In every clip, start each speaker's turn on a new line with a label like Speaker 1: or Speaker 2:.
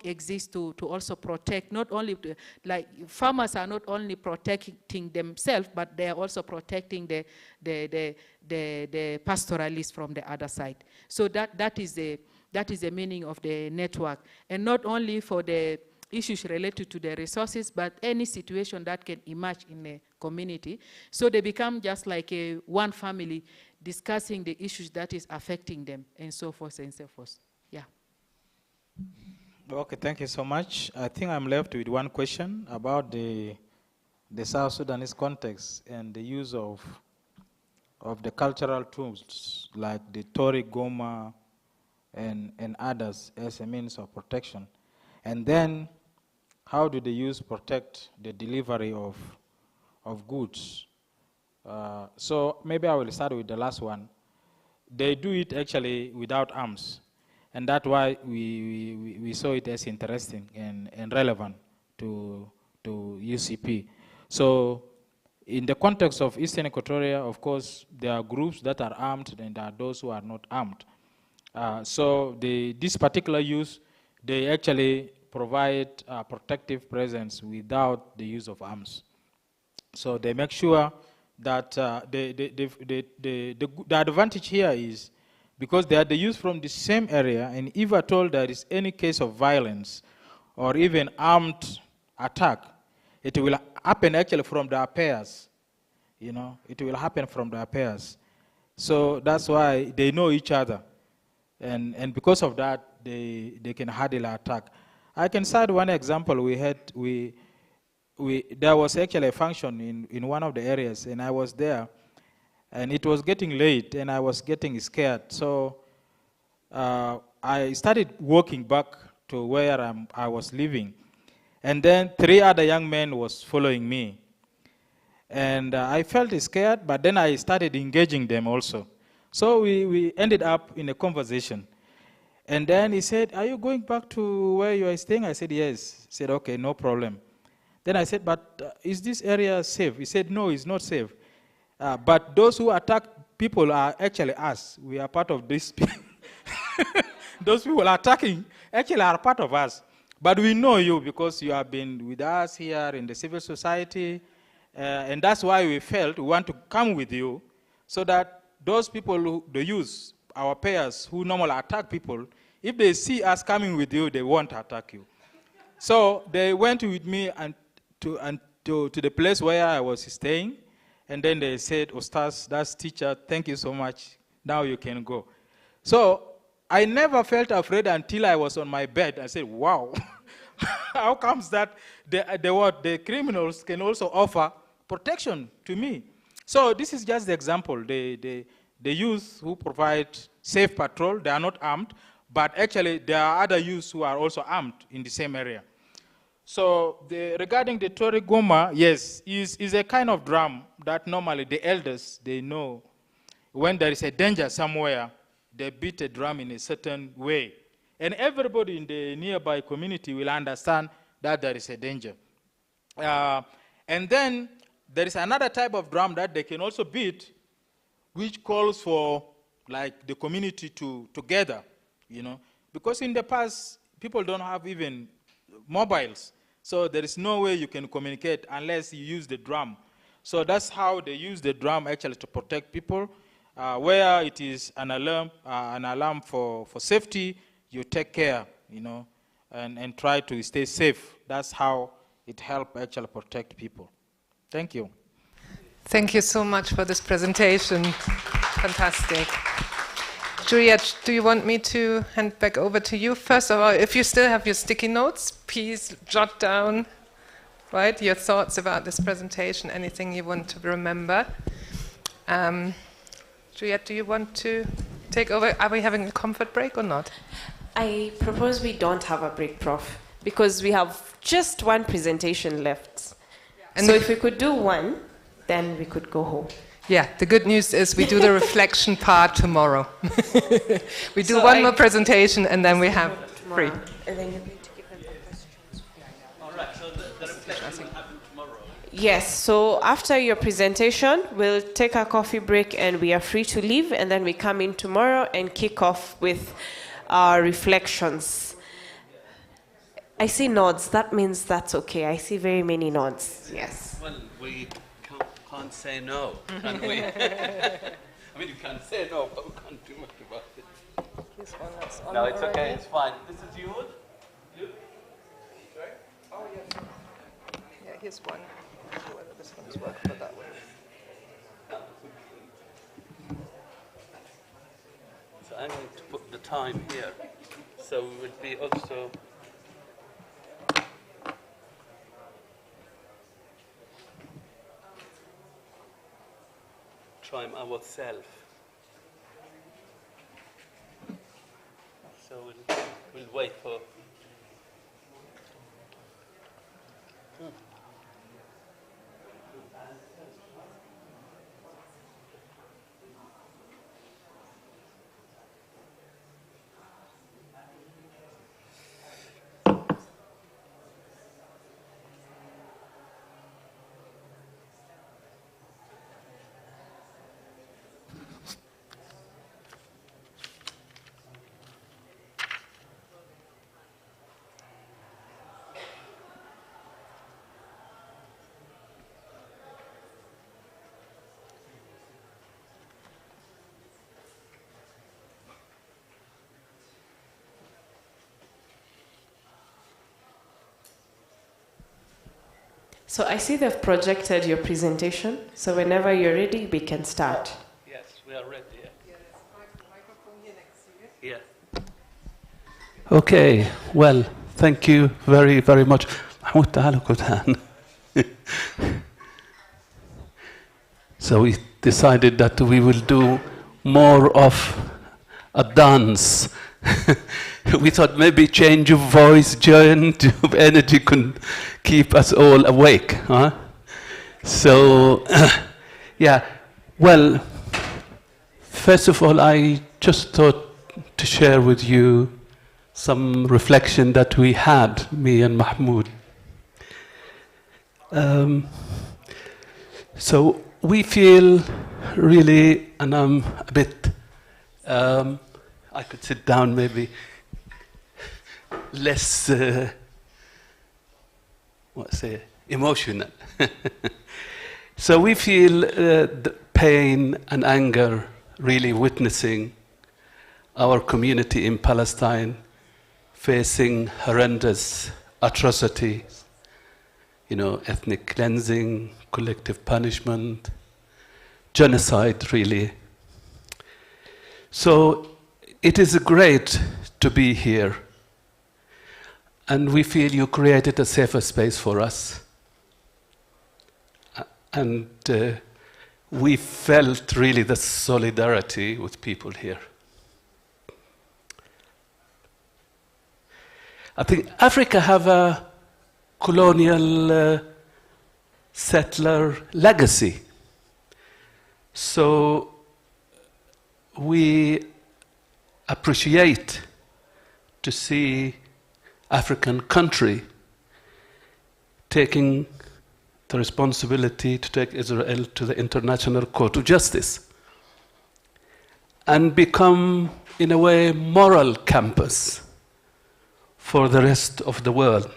Speaker 1: exists to also protect, not only like farmers are not only protecting themselves, but they are also protecting the pastoralists from the other side. So that is the meaning of the network, and not only for the issues related to the resources, but any situation that can emerge in a community. So they become just like one family discussing the issues that is affecting them, and so forth and so forth. Yeah.
Speaker 2: Okay, thank you so much. I think I'm left with one question about the South Sudanese context and the use of the cultural tools like the Tori Goma and others as a means of protection. And then how do they use protect the delivery of goods? So maybe I will start with the last one. They do it actually without arms. And that's why we saw it as interesting and relevant to UCP. So in the context of Eastern Equatoria, of course, there are groups that are armed and there are those who are not armed. So this particular use, they actually provide protective presence without the use of arms. So they make sure that the advantage here is because they are used from the same area, and if at all there is any case of violence or even armed attack, it will happen actually from the pairs. You know, it will happen from the pairs. So that's why they know each other, and because of that, they can handle attack. I can cite one example. There was actually a function in one of the areas, and I was there. And it was getting late, and I was getting scared. So I started walking back to where I was living. And then 3 other young men was following me. And I felt scared, but then I started engaging them also. So we ended up in a conversation. And then he said, "Are you going back to where you are staying?" I said, "Yes." He said, "Okay, no problem." Then I said, "But is this area safe?" He said, "No, it's not safe. But those who attack people are actually us. We are part of this. Those people attacking actually are part of us. But we know you because you have been with us here in the civil society. And that's why we felt we want to come with you so that those people they use, our peers who normally attack people, if they see us coming with you, they won't attack you." So they went with me to the place where I was staying. And then they said, "Ustaz, that's teacher, thank you so much. Now you can go." So I never felt afraid until I was on my bed. I said, "Wow, how comes that the criminals can also offer protection to me?" So this is just the example. The youth who provide safe patrol, they are not armed, but actually there are other youths who are also armed in the same area. So regarding the Tori Goma, yes, is a kind of drum that normally the elders, they know when there is a danger somewhere, they beat a drum in a certain way. And everybody in the nearby community will understand that there is a danger. And then there is another type of drum that they can also beat, which calls for like the community to gather, you know. Because in the past, people don't have even mobiles. So there is no way you can communicate unless you use the drum. So that's how they use the drum actually to protect people. Where it is an alarm for safety, you take care, you know, and try to stay safe. That's how it helps actually protect people. Thank you.
Speaker 3: Thank you so much for this presentation. Fantastic. Juliet, do you want me to hand back over to you? First of all, if you still have your sticky notes, please jot down, right, your thoughts about this presentation, anything you want to remember. Juliet, do you want to take over? Are we having a comfort break or not?
Speaker 4: I propose we don't have a break, Prof, because we have just one presentation left. And so if we could do one, then we could go home.
Speaker 3: Yeah, the good news is we do the reflection part tomorrow. We do one more presentation and then we have free.
Speaker 4: And then you're going to give them the questions.
Speaker 5: All right, so the reflection will happen tomorrow.
Speaker 4: Yes, so after your presentation, we'll take a coffee break and we are free to leave, and then we come in tomorrow and kick off with our reflections. I see nods. That means that's okay. I see very many nods. Yes.
Speaker 5: Well, we can't say no, can we? I mean, you can't say no, but we can't do much about it.
Speaker 3: Here's one that's on
Speaker 5: No, it's
Speaker 3: already.
Speaker 5: okay, it's fine. This is yours?
Speaker 3: Yeah, here's one. Whether this one's work for that one.
Speaker 5: So I'm going to put the time here. So we will be also... time ourselves. So we'll wait for...
Speaker 4: So I see they've projected your presentation. So whenever you're ready, we can start.
Speaker 5: Yes, we are ready. Yeah.
Speaker 6: Okay, well, thank you very, very much. محمود تعالوا كتان. So we decided that we will do more of a dance. We thought maybe change of voice, change of energy could keep us all awake. Huh? So, yeah, well, first of all, I just thought to share with you some reflection that we had, me and Mahmoud. So we feel really, and I'm a bit, I could sit down maybe, less, emotional. So we feel the pain and anger really witnessing our community in Palestine facing horrendous atrocities, ethnic cleansing, collective punishment, genocide, really. So it is great to be here, and we feel you created a safer space for us. And we felt really the solidarity with people here. I think Africa have a colonial settler legacy. So we appreciate to see African country taking the responsibility to take Israel to the International Court of Justice and become, in a way, moral campus for the rest of the world.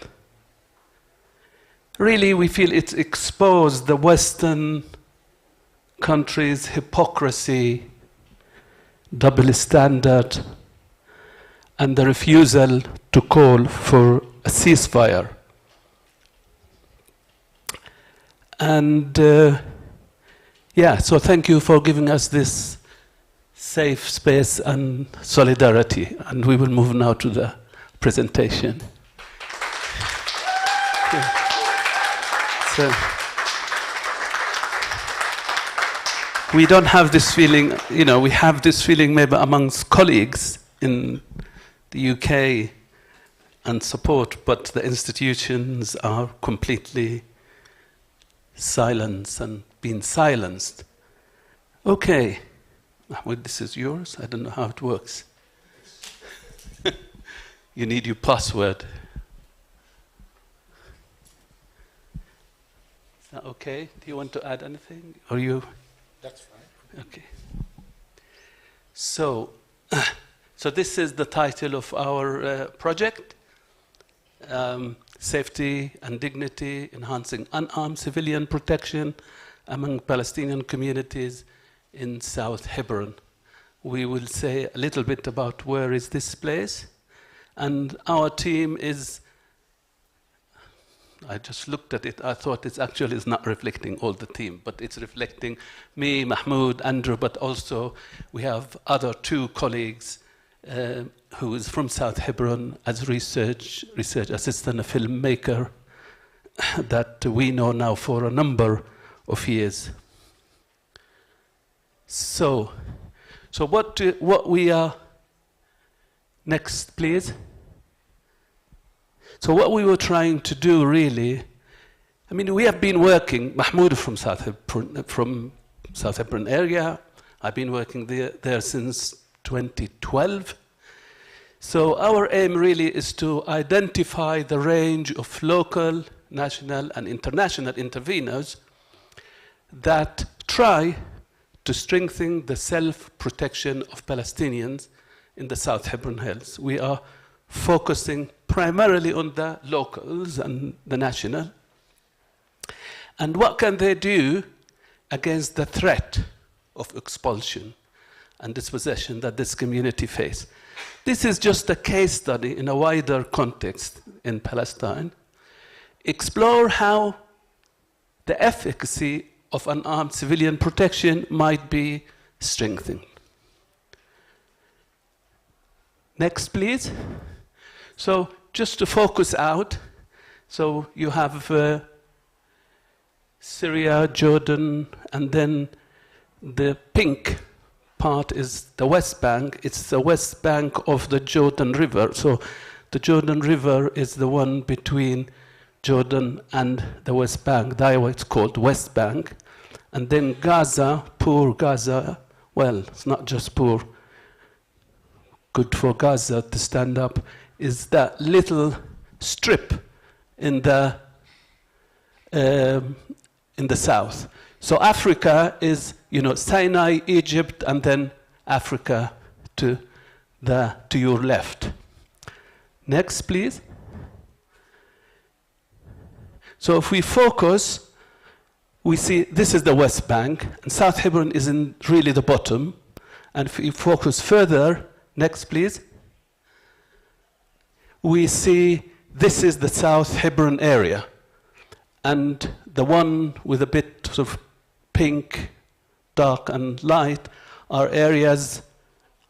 Speaker 6: Really, we feel it's exposed the Western countries' hypocrisy, double standard, and the refusal to call for a ceasefire. And so thank you for giving us this safe space and solidarity. And we will move now to the presentation. So we don't have this feeling, we have this feeling maybe amongst colleagues in the UK and support, but the institutions are completely silenced and being silenced. Okay, Mahmoud, this is yours. I don't know how it works. You need your password. Is that okay? Do you want to add anything? Or you?
Speaker 7: That's fine.
Speaker 6: Okay. So this is the title of our project. safety and dignity, enhancing unarmed civilian protection among Palestinian communities in South Hebron. We will say a little bit about where is this place. And our team is, I just looked at it, I thought it actually is not reflecting all the team, but it's reflecting me, Mahmoud, Andrew, but also we have other 2 colleagues who is from South Hebron as research assistant, a filmmaker that we know now for a number of years. So what we are, next please. So what we were trying to do really, I mean, we have been working, Mahmoud from South Hebron area, I've been working there since 2012. So our aim really is to identify the range of local, national, and international interveners that try to strengthen the self-protection of Palestinians in the South Hebron Hills. We are focusing primarily on the locals and the national. And what can they do against the threat of expulsion and dispossession that this community face? This is just a case study in a wider context in Palestine. Explore how the efficacy of unarmed civilian protection might be strengthened. Next, please. So just to focus out, so you have Syria, Jordan, and then the pink part is the West Bank. It's the West Bank of the Jordan River. So the Jordan River is the one between Jordan and the West Bank. That's why it's called West Bank. And then Gaza, poor Gaza, well, it's not just poor, good for Gaza to stand up, is that little strip in the south. So Africa is, Sinai, Egypt, and then Africa to your left. Next, please. So if we focus, we see this is the West Bank, and South Hebron is in really the bottom. And if we focus further, next, please. We see this is the South Hebron area. And the one with a bit of pink, dark, and light are areas,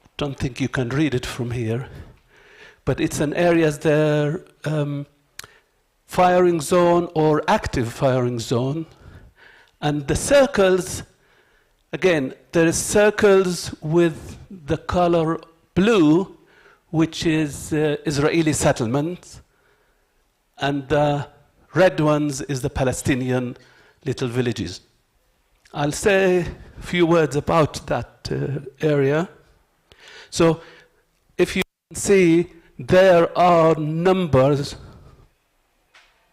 Speaker 6: I don't think you can read it from here, but it's an areas there, firing zone or active firing zone. And the circles, again, there is circles with the color blue, which is Israeli settlements, and the red ones is the Palestinian little villages. I'll say a few words about that area. So if you see, there are numbers,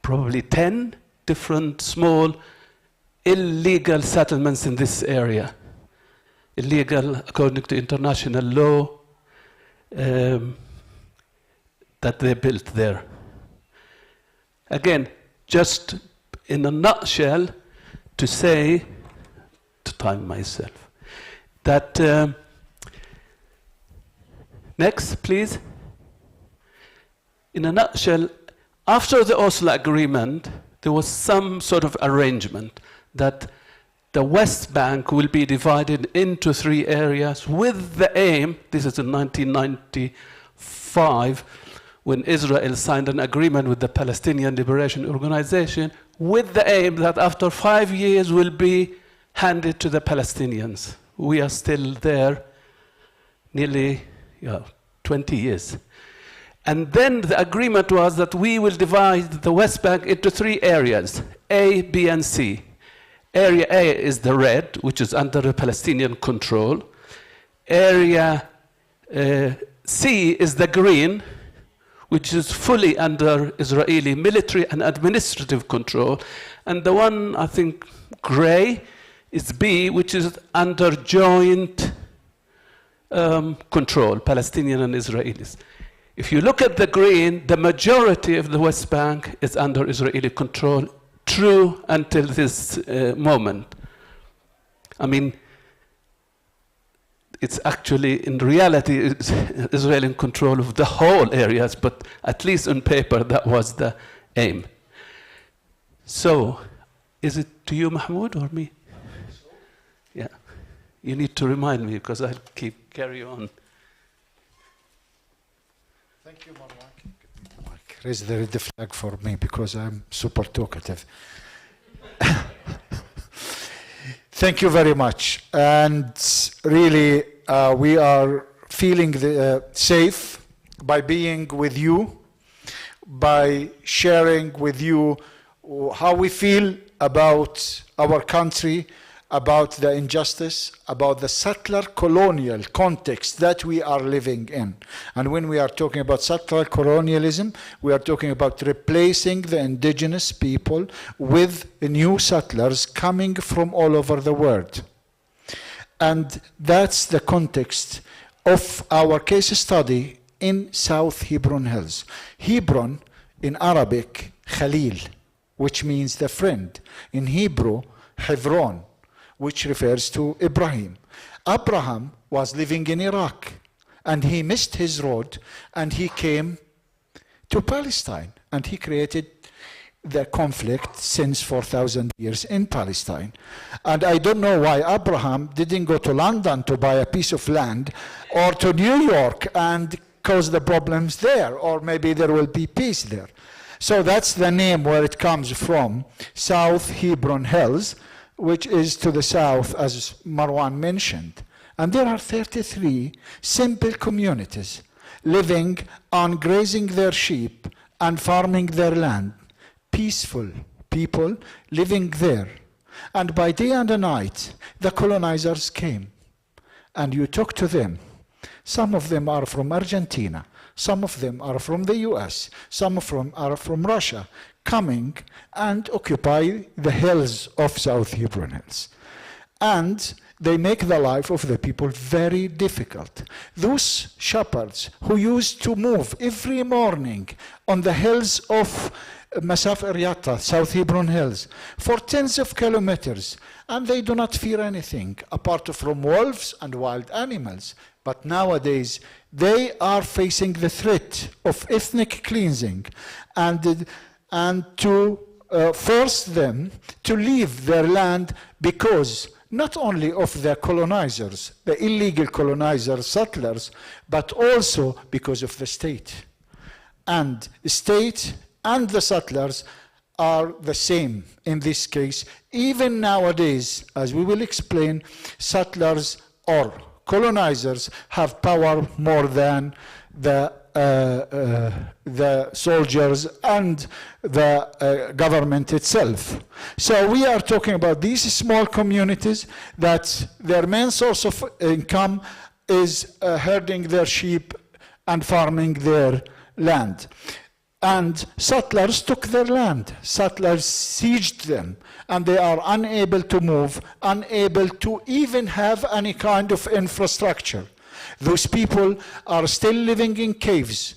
Speaker 6: probably 10 different small illegal settlements in this area. Illegal according to international law that they built there. Again, just in a nutshell, to say, to time myself, that, next, please. In a nutshell, after the Oslo Agreement, there was some sort of arrangement that the West Bank will be divided into 3 areas with the aim, this is in 1995, when Israel signed an agreement with the Palestinian Liberation Organization, with the aim that after 5 years will be handed to the Palestinians. We are still there, nearly 20 years. And then the agreement was that we will divide the West Bank into 3 areas, A, B, and C. Area A is the red, which is under the Palestinian control. Area C is the green, which is fully under Israeli military and administrative control. And the one, I think, gray is B, which is under joint control, Palestinian and Israelis. If you look at the green, the majority of the West Bank is under Israeli control, true until this moment. I mean, it's actually, in reality, it's Israel in control of the whole areas, but at least on paper, that was the aim. So, is it to you, Mahmoud, or me? Yeah. You need to remind me, because I'll carry on.
Speaker 7: Thank you, Marwan. Raise the red flag for me, because I'm super talkative. Thank you very much. And really, we are feeling safe by being with you, by sharing with you how we feel about our country, about the injustice, about the settler colonial context that we are living in. And when we are talking about settler colonialism, we are talking about replacing the indigenous people with new settlers coming from all over the world. And that's the context of our case study in South Hebron Hills. Hebron in Arabic, Khalil, which means the friend. In Hebrew, Hebron, which refers to Ibrahim. Abraham was living in Iraq, and he missed his road, and he came to Palestine, and he created the conflict since 4,000 years in Palestine. And I don't know why Abraham didn't go to London to buy a piece of land, or to New York and cause the problems there, or maybe there will be peace there. So that's the name where it comes from, South Hebron Hills, which is to the south, as Marwan mentioned. And there are 33 simple communities living on grazing their sheep and farming their land. Peaceful people living there. And by day and night, the colonizers came. And you talk to them. Some of them are from Argentina. Some of them are from the US. Some of them are from Russia, coming and occupy the hills of South Hebron Hills. And they make the life of the people very difficult. Those shepherds who used to move every morning on the hills of Masaf Ariata, South Hebron Hills, for tens of kilometers, and they do not fear anything apart from wolves and wild animals. But nowadays, they are facing the threat of ethnic cleansing and to force them to leave their land because not only of the colonizers, the illegal colonizers, settlers, but also because of the state. And the state and the settlers are the same in this case. Even nowadays, as we will explain, settlers or colonizers have power more than the soldiers and the government itself. So we are talking about these small communities that their main source of income is herding their sheep and farming their land. And settlers took their land. Settlers sieged them, and they are unable to move, unable to even have any kind of infrastructure. Those people are still living in caves,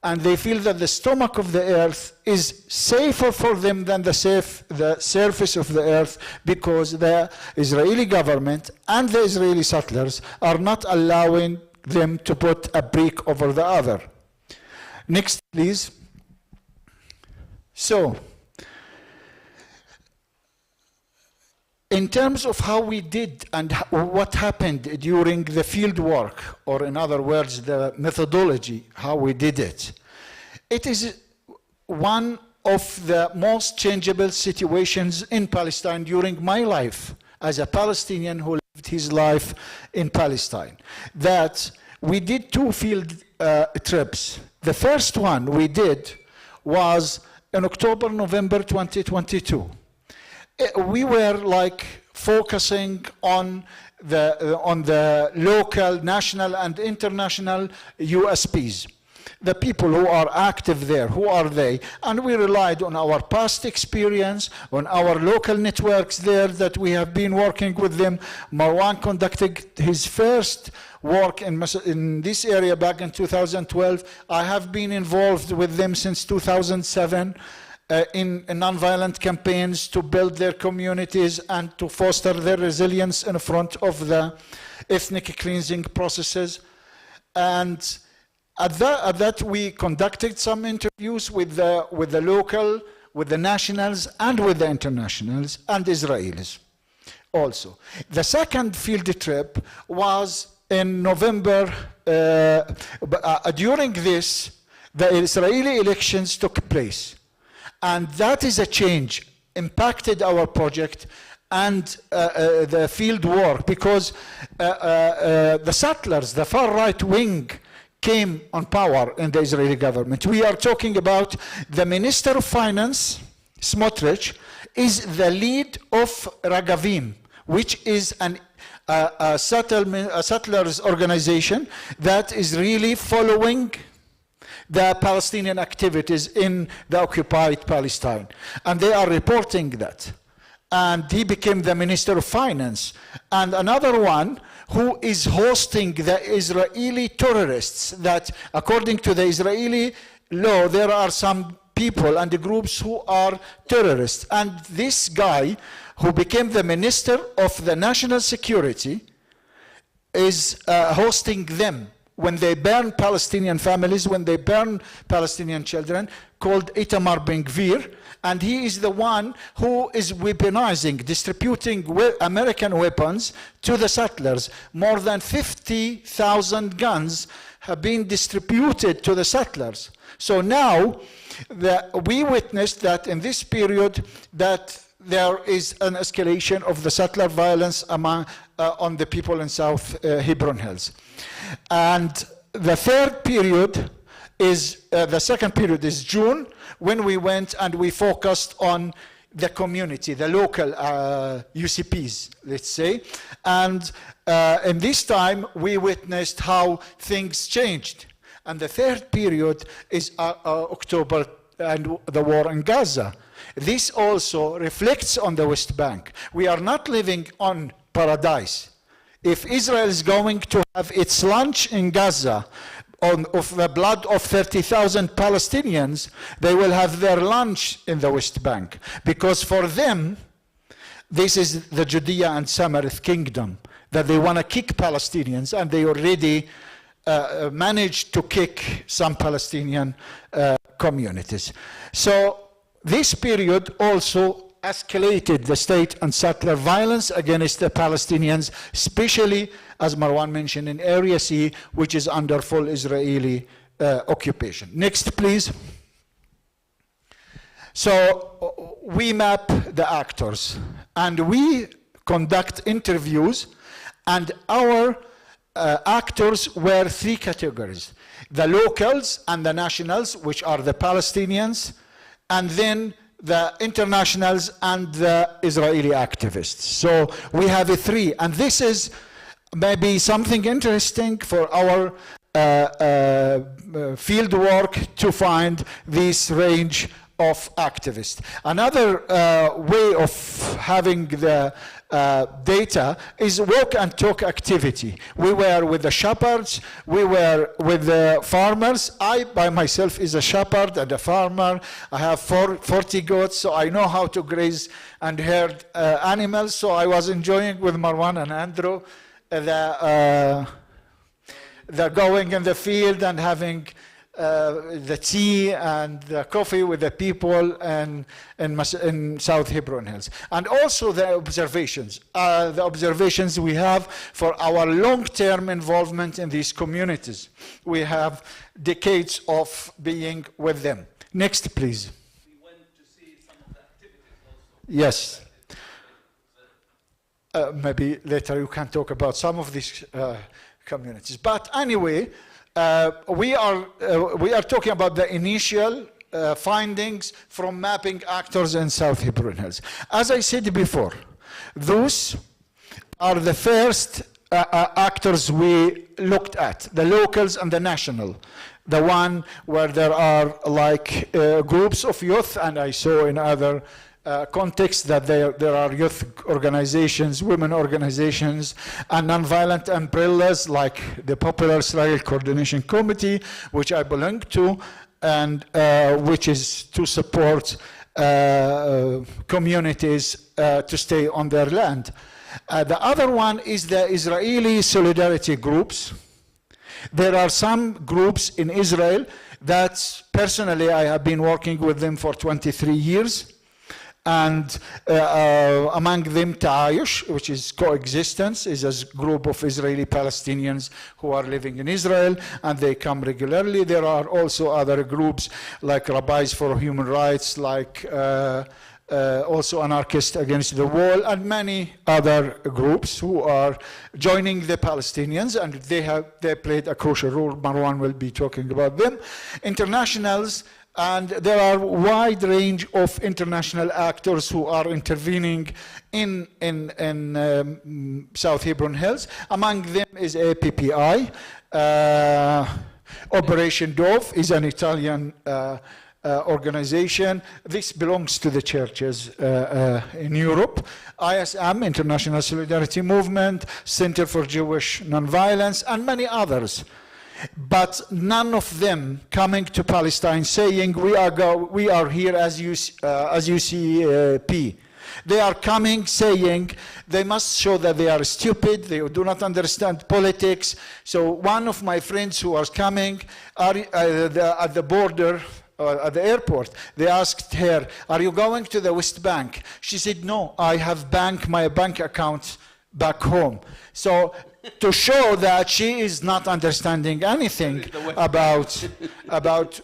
Speaker 7: and they feel that the stomach of the earth is safer for them than the surface of the earth, because the Israeli government and the Israeli settlers are not allowing them to put a brick over the other. Next, please. So, in terms of how we did and what happened during the field work, or in other words, the methodology, how we did it, it is one of the most changeable situations in Palestine during my life as a Palestinian who lived his life in Palestine. That we did 2 field trips. The first one we did was in October, November 2022. We were like focusing on the local, national, and international USPs. the people who are active there, who are they? And we relied on our past experience, on our local networks there that we have been working with them. Marwan conducted his first work in this area back in 2012. I have been involved with them since 2007 in nonviolent campaigns to build their communities and to foster their resilience in front of the ethnic cleansing processes. And at that we conducted some interviews with the local, with the nationals, and with the internationals and Israelis also. The second field trip was in November. During this, the Israeli elections took place. And that is a change, impacted our project and the field work, because the settlers, the far right wing, came on power in the Israeli government. We are talking about the Minister of Finance, Smotrich, is the lead of Ragavim, which is a settlers organization that is really following the Palestinian activities in the occupied Palestine. And they are reporting that. And he became the Minister of Finance. And another one who is hosting the Israeli terrorists, that according to the Israeli law, there are some people and the groups who are terrorists. And this guy, who became the Minister of the National Security, is hosting them when they burn Palestinian families, when they burn Palestinian children, called Itamar Ben-Gvir. And he is the one who is weaponizing, distributing American weapons to the settlers. More than 50,000 guns have been distributed to the settlers. So now, we witnessed that in this period, that there is an escalation of the settler violence among, on the people in South Hebron Hills. And the third period is, the second period is June, when we went and we focused on the community, the local UCPs, let's say. And in this time, we witnessed how things changed. And the third period is October and the war in Gaza. This also reflects on the West Bank. We are not living on paradise. If Israel is going to have its lunch in Gaza of the blood of 30,000 Palestinians, they will have their lunch in the West Bank. Because for them, this is the Judea and Samaria kingdom, that they want to kick Palestinians, and they already managed to kick some Palestinian communities. So this period also escalated the state and settler violence against the Palestinians, especially, as Marwan mentioned, in Area C, which is under full Israeli occupation. Next, please. So we map the actors, and we conduct interviews, and our actors were three categories: the locals and the nationals, which are the Palestinians, and then the internationals and the Israeli activists. So we have three, and this is maybe something interesting for our field work to find this range of activists. Another way of having the data is walk and talk activity. We were with the shepherds, we were with the farmers. I by myself is a shepherd and a farmer. I have 40 goats, so I know how to graze and herd animals. So I was enjoying with Marwan and Andrew the going in the field and having the tea and the coffee with the people in South Hebron Hills. And also the observations we have for our long-term involvement in these communities. We have decades of being with them. Next, please.
Speaker 6: We went to see some of the activities also.
Speaker 7: Yes. Maybe later you can talk about some of these communities. But anyway, we are talking about the initial findings from mapping actors in South Hebron Hills. As I said before, those are the first actors we looked at, the locals and the national. The one where there are like groups of youth, and I saw in other contexts that there are youth organizations, women organizations, and nonviolent umbrellas like the Popular Israel Coordination Committee, which I belong to, and which is to support communities to stay on their land. The other one is the Israeli solidarity groups. There are some groups in Israel that personally I have been working with them for 23 years. And among them Ta'ayush, which is coexistence, is a group of Israeli Palestinians who are living in Israel, and they come regularly. There are also other groups like Rabbis for Human Rights, like also Anarchists Against the Wall, and many other groups who are joining the Palestinians, and they played a crucial role. Marwan will be talking about them. Internationals, and there are a wide range of international actors who are intervening in South Hebron Hills. Among them is APPI. Operation Dove is an Italian organization. This belongs to the churches in Europe. ISM, International Solidarity Movement, Center for Jewish Nonviolence, and many others. But none of them coming to Palestine saying, we are here as UCP. They are coming saying they must show that they are stupid, they do not understand politics. So one of my friends who was coming at the border, at the airport, they asked her, are you going to the West Bank? She said, no, I have my bank account back home. So to show that she is not understanding anything about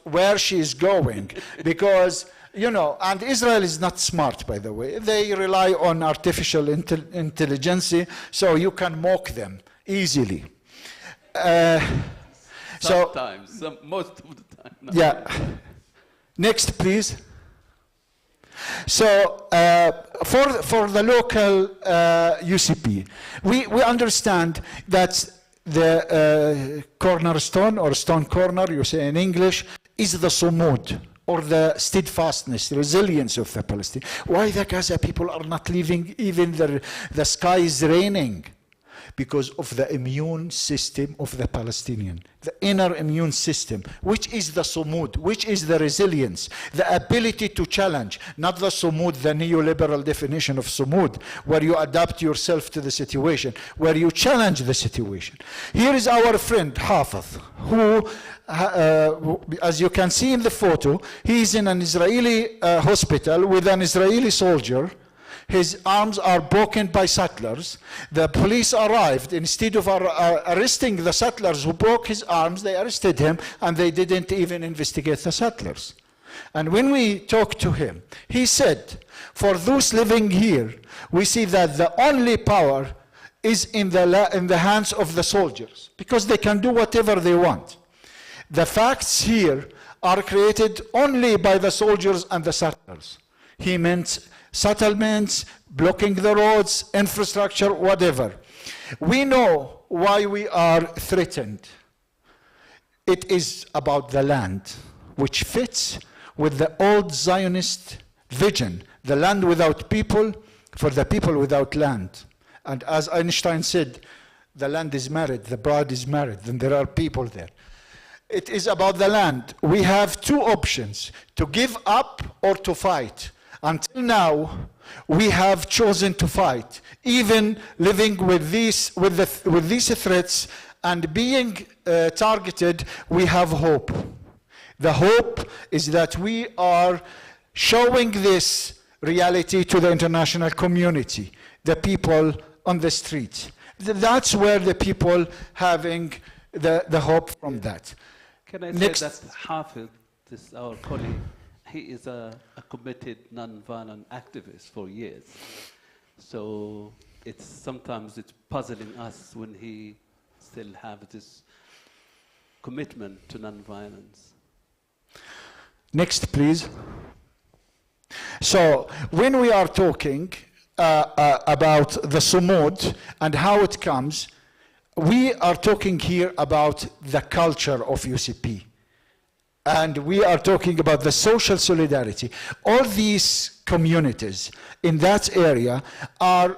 Speaker 7: where she is going, because, you know, and Israel is not smart, by the way. They rely on artificial intelligence, so you can mock them easily.
Speaker 5: Sometimes, most of the time. No.
Speaker 7: Yeah. Next, please. So for the local UCP, we understand that the cornerstone, or stone corner, you say in English, is the sumud, or the steadfastness, the resilience of the Palestinians. Why the Gaza people are not leaving even the sky is raining? Because of the immune system of the Palestinian, the inner immune system, which is the sumud, which is the resilience, the ability to challenge, not the sumud, the neoliberal definition of sumud, where you adapt yourself to the situation, where you challenge the situation. Here is our friend Hafiz, who, as you can see in the photo, he is in an Israeli hospital with an Israeli soldier. His arms are broken by settlers. The police arrived. Instead of arresting the settlers who broke his arms, they arrested him, and they didn't even investigate the settlers. And when we talked to him, he said, for those living here, we see that the only power is in the hands of the soldiers, because they can do whatever they want. The facts here are created only by the soldiers and the settlers. He meant settlements, blocking the roads, infrastructure, whatever. We know why we are threatened. It is about the land, which fits with the old Zionist vision, the land without people, for the people without land. And as Einstein said, the land is married, the bride is married, and there are people there. It is about the land. We have two options, to give up or to fight. Until now, we have chosen to fight, even living with these threats and being targeted. We have hope. The hope is that we are showing this reality to the international community, the people on the street. That's where the people having the hope from that.
Speaker 6: Can I say that Hafiz, this our colleague, he is a committed non-violent activist for years. So sometimes it's puzzling us when he still has this commitment to non-violence.
Speaker 7: Next, please. So when we are talking about the sumud and how it comes, we are talking here about the culture of UCP. And we are talking about the social solidarity. All these communities in that area are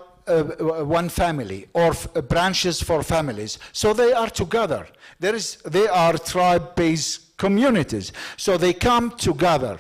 Speaker 7: one family or branches for families. So they are together. They are tribe-based communities. So they come together.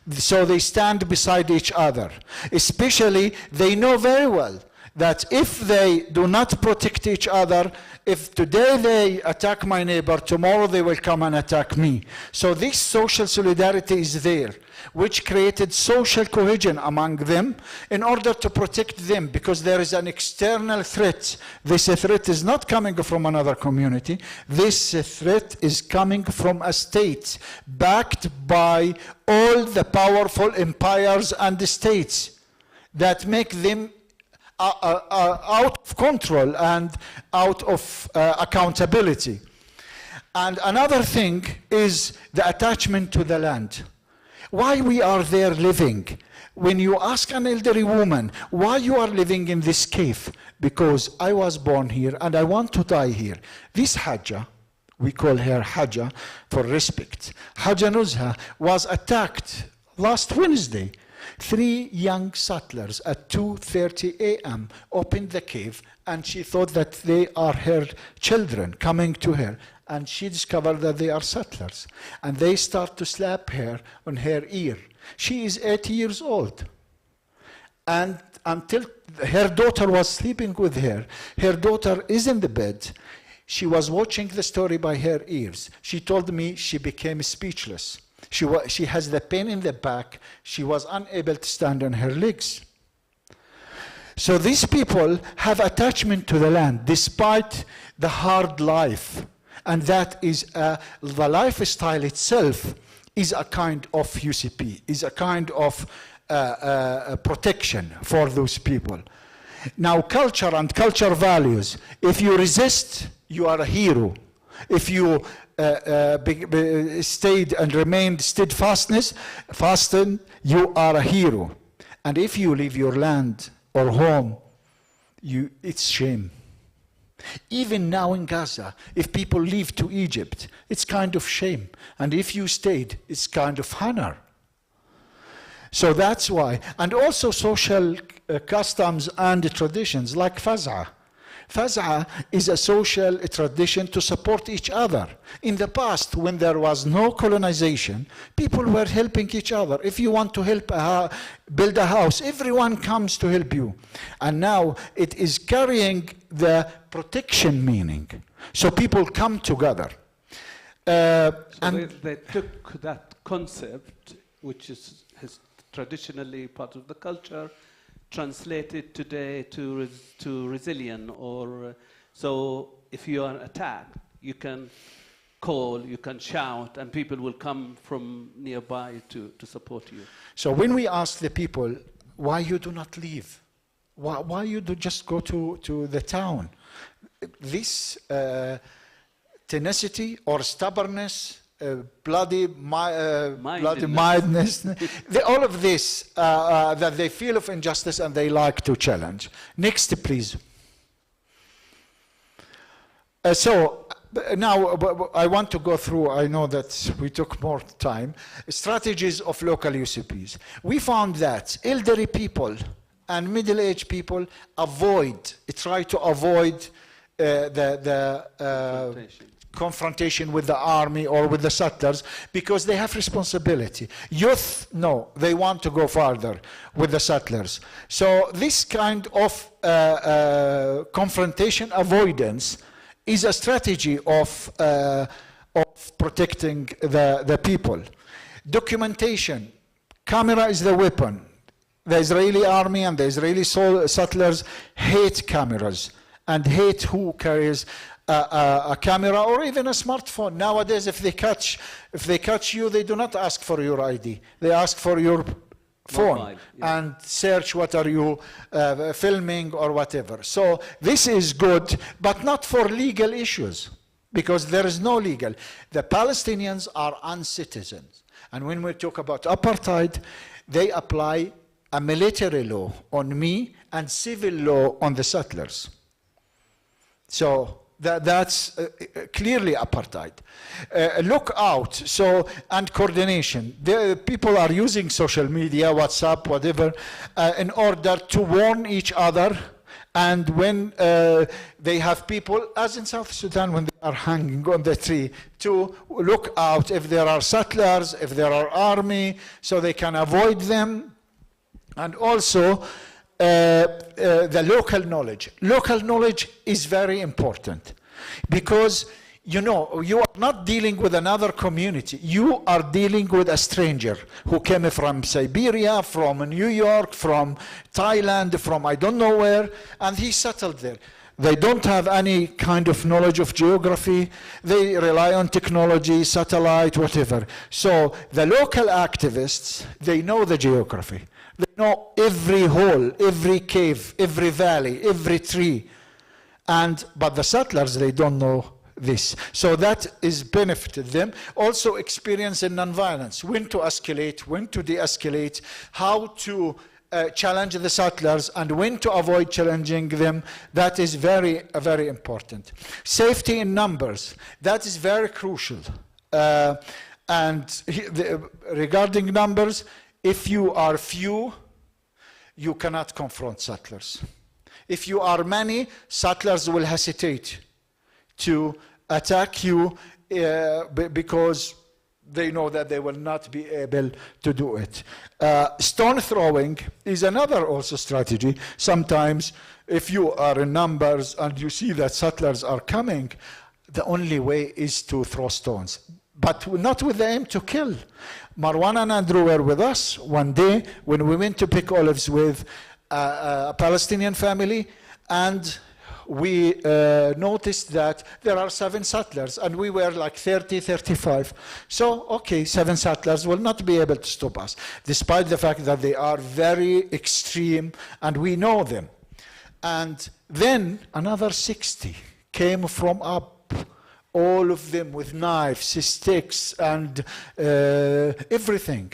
Speaker 7: So they stand beside each other. Especially, they know very well that if they do not protect each other, if today they attack my neighbor, tomorrow they will come and attack me. So this social solidarity is there, which created social cohesion among them in order to protect them, because there is an external threat. This threat is not coming from another community. This threat is coming from a state backed by all the powerful empires and states that make them out of control and out of accountability. And another thing is the attachment to the land. Why we are there living? When you ask an elderly woman, why you are living in this cave? Because I was born here and I want to die here. This Hajja, we call her Hajja for respect. Hajja Nuzha was attacked last Wednesday. 3 young settlers at 2:30 a.m. opened the cave, and she thought that they are her children coming to her, and she discovered that they are settlers. And they start to slap her on her ear. She is 8 years old. And until her daughter was sleeping with her daughter is in the bed. She was watching the story by her ears. She told me she became speechless. She has the pain in the back. She was unable to stand on her legs. So these people have attachment to the land despite the hard life. And that is, the lifestyle itself is a kind of UCP, is a kind of protection for those people. Now, culture and culture values, if you resist, you are a hero. If you stayed and remained steadfast, you are a hero. And if you leave your land or home, it's shame. Even now in Gaza, if people leave to Egypt, it's kind of shame. And if you stayed, it's kind of honor. So that's why. And also social customs and traditions like Faz'a. Faz'a is a social tradition to support each other. In the past, when there was no colonization, people were helping each other. If you want to help build a house, everyone comes to help you. And now it is carrying the protection meaning. So people come together.
Speaker 6: And they took that concept, which is traditionally part of the culture, translated today to resilience, or so if you are attacked, you can call, you can shout, and people will come from nearby to support you.
Speaker 7: So when we ask the people, why you do not leave? Why you do just go to the town? This tenacity or stubbornness, bloody mildness, all of this that they feel of injustice and they like to challenge. Next, please. So now I want to go through, I know that we took more time, strategies of local UCPs. We found that elderly people and middle-aged people try to avoid confrontation with the army or with the settlers because they have responsibility. Youth, no, they want to go farther with the settlers. So this kind of confrontation avoidance is a strategy of protecting the people. Documentation. Camera is the weapon. The Israeli army and the Israeli settlers hate cameras and hate who carries a camera or even a smartphone. Nowadays, if they catch you, they do not ask for your ID. They ask for your phone. Mobile, yeah. And search what are you filming or whatever. So this is good, but not for legal issues, because there is no legal. The Palestinians are uncitizens. And when we talk about apartheid, they apply a military law on me and civil law on the settlers. So That's clearly apartheid. Look out, so, and coordination. People are using social media, WhatsApp, whatever, in order to warn each other. And when they have people, as in South Sudan, when they are hanging on the tree, to look out if there are settlers, if there are army, so they can avoid them. And also, the local knowledge. Local knowledge is very important because, you know, you are not dealing with another community. You are dealing with a stranger who came from Siberia, from New York, from Thailand, from I don't know where, and he settled there. They don't have any kind of knowledge of geography. They rely on technology, satellite, whatever. So the local activists, they know the geography. They know every hole, every cave, every valley, every tree. But the settlers, they don't know this. So that is benefited them. Also experience in nonviolence, when to escalate, when to de-escalate, how to challenge the settlers, and when to avoid challenging them. That is very, very important. Safety in numbers, that is very crucial. Regarding numbers, if you are few, you cannot confront settlers. If you are many, settlers will hesitate to attack you because they know that they will not be able to do it. Stone throwing is another also strategy. Sometimes if you are in numbers and you see that settlers are coming, the only way is to throw stones, but not with the aim to kill. Marwan and Andrew were with us one day when we went to pick olives with a Palestinian family, and we noticed that there are 7 settlers, and we were like 30, 35. So, okay, 7 settlers will not be able to stop us, despite the fact that they are very extreme, and we know them. And then another 60 came from up, all of them with knives, sticks, and everything.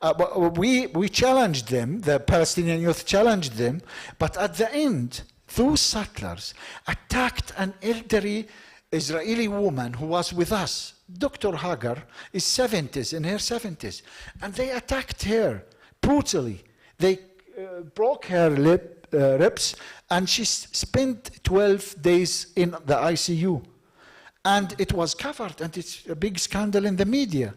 Speaker 7: We challenged them, the Palestinian youth challenged them, but at the end, those settlers attacked an elderly Israeli woman who was with us. Dr. Hagar is 70s, in her 70s, and they attacked her brutally. They broke her ribs, and she spent 12 days in the ICU. And it was covered, and it's a big scandal in the media.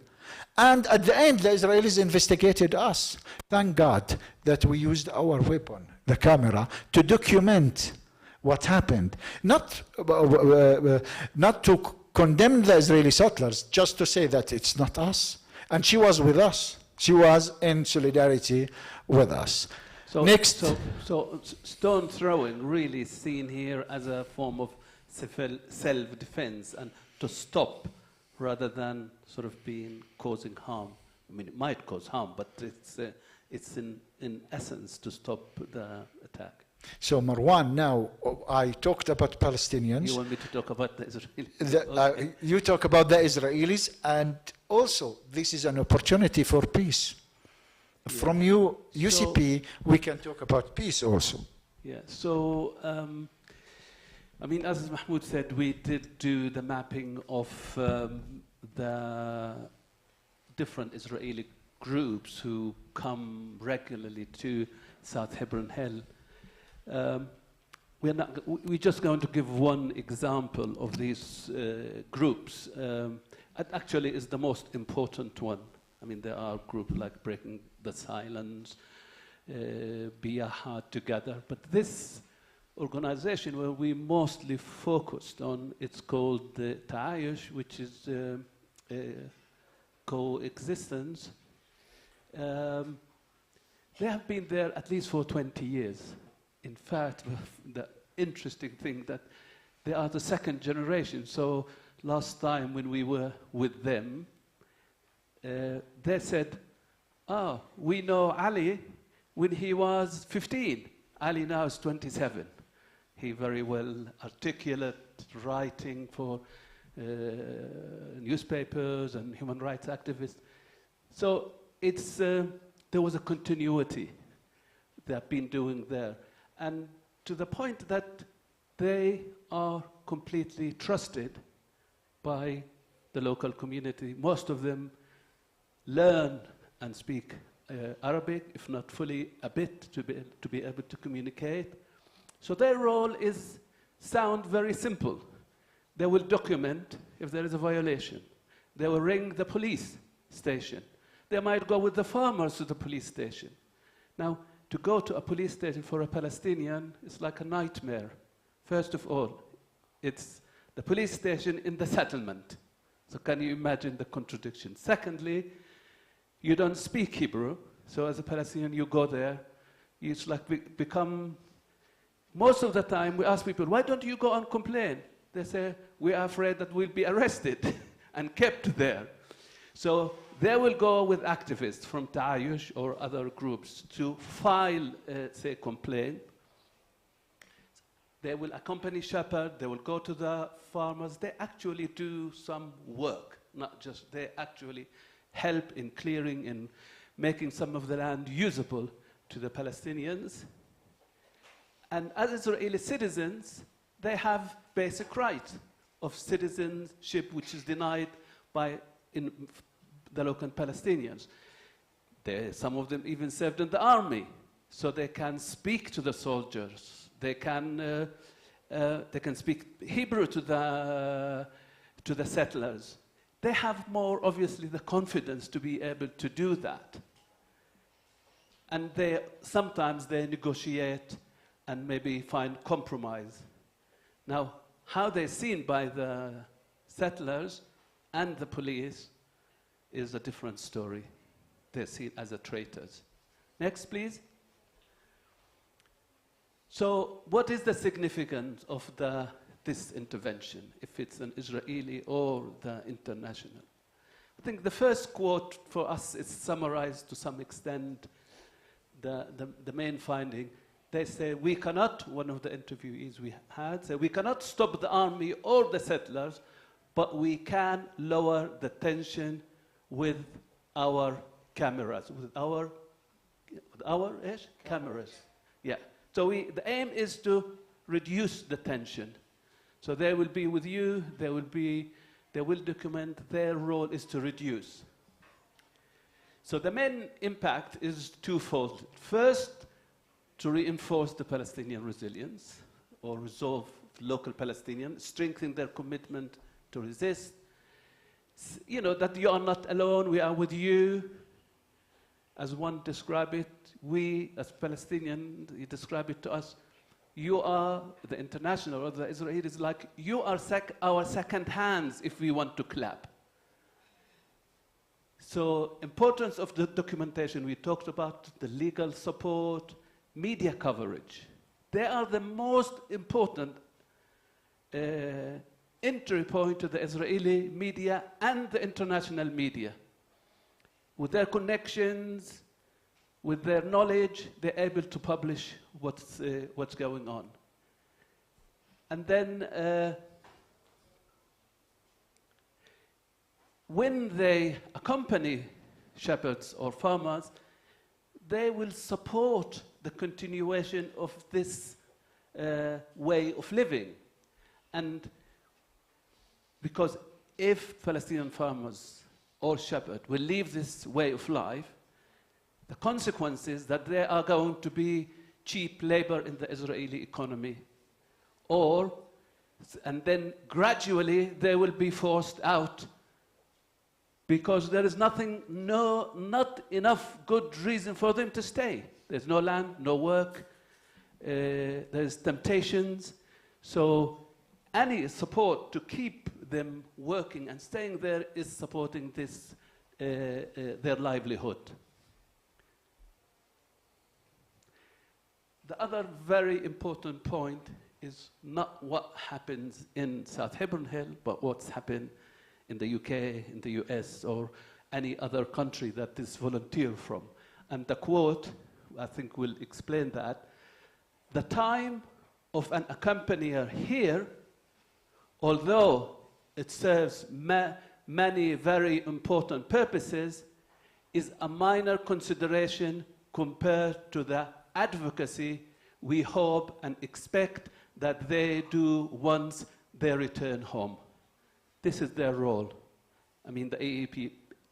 Speaker 7: And at the end, the Israelis investigated us. Thank God that we used our weapon, the camera, to document what happened. Not to condemn the Israeli settlers, just to say that it's not us. And she was with us. She was in solidarity with us.
Speaker 6: So,
Speaker 7: Next.
Speaker 6: So stone throwing really is seen here as a form of self-defense and to stop rather than sort of causing harm. I mean, it might cause harm, but it's in essence to stop the attack.
Speaker 7: So Marwan, now I talked about Palestinians.
Speaker 6: You want me to talk about the Israelis?
Speaker 7: You talk about the Israelis, and also this is an opportunity for peace. Yeah. From you, UCP, we can talk about peace also.
Speaker 6: Yeah, so I mean, as Mahmoud said, we did do the mapping of the different Israeli groups who come regularly to South Hebron Hill. We're just going to give one example of these groups. It actually is the most important one. I mean, there are groups like Breaking the Silence, Be Ahad Together, but this organization where we mostly focused on, it's called the Ta'ayush, which is coexistence. They have been there at least for 20 years. In fact, the interesting thing that they are the second generation. So last time when we were with them, they said, oh, we know Ali when he was 15. Ali now is 27. He very well articulate, writing for newspapers and human rights activists. So it's there was a continuity they have been doing there. And to the point that they are completely trusted by the local community. Most of them learn and speak Arabic, if not fully, a bit, to be able to communicate. So their role sound very simple. They will document if there is a violation. They will ring the police station. They might go with the farmers to the police station. Now, to go to a police station for a Palestinian is like a nightmare. First of all, it's the police station in the settlement. So can you imagine the contradiction? Secondly, you don't speak Hebrew. So as a Palestinian, you go there. It's like become... Most of the time, we ask people, why don't you go and complain? They say, we are afraid that we'll be arrested and kept there. So they will go with activists from Ta'ayush or other groups to file, say, complaint. They will accompany Shepherd, they will go to the farmers. They actually do some work, not just, they actually help in clearing and making some of the land usable to the Palestinians. And as Israeli citizens, they have basic rights of citizenship, which is denied by the local Palestinians. Some of them even served in the army, so they can speak to the soldiers. They can speak Hebrew to the settlers. They have more, obviously, the confidence to be able to do that. And sometimes they negotiate and maybe find compromise. Now, how they're seen by the settlers and the police is a different story. They're seen as traitors. Next, please. So, what is the significance of this intervention, if it's an Israeli or the international? I think the first quote for us is summarized to some extent the main finding. They say, we cannot, one of the interviewees we had said, we cannot stop the army or the settlers, but we can lower the tension with our cameras, with our cameras. Yeah. So the aim is to reduce the tension. So they will be with you, they will document, their role is to reduce. So the main impact is twofold. First, to reinforce the Palestinian resilience, or resolve local Palestinians, strengthen their commitment to resist. You know, that you are not alone, we are with you. As one described it, we as Palestinians, he described it to us, you are, the international or the Israelis, like you are our second hands if we want to clap. So, importance of the documentation, we talked about the legal support, media coverage. They are the most important entry point to the Israeli media and the international media. With their connections, with their knowledge, they're able to publish what's going on. And then when they accompany shepherds or farmers, they will support the continuation of this way of living. And because if Palestinian farmers or shepherds will leave this way of life, the consequence is that they are going to be cheap labor in the Israeli economy. And then gradually they will be forced out because there is not enough good reason for them to stay. There's no land, no work, there's temptations. So any support to keep them working and staying there is supporting this, their livelihood. The other very important point is not what happens in South Hebron Hill, but what's happened in the UK, in the US, or any other country that this volunteer from. And the quote, I think, will explain that. The time of an accompanier here, although it serves many very important purposes, is a minor consideration compared to the advocacy we hope and expect that they do once they return home. This is their role. I mean, the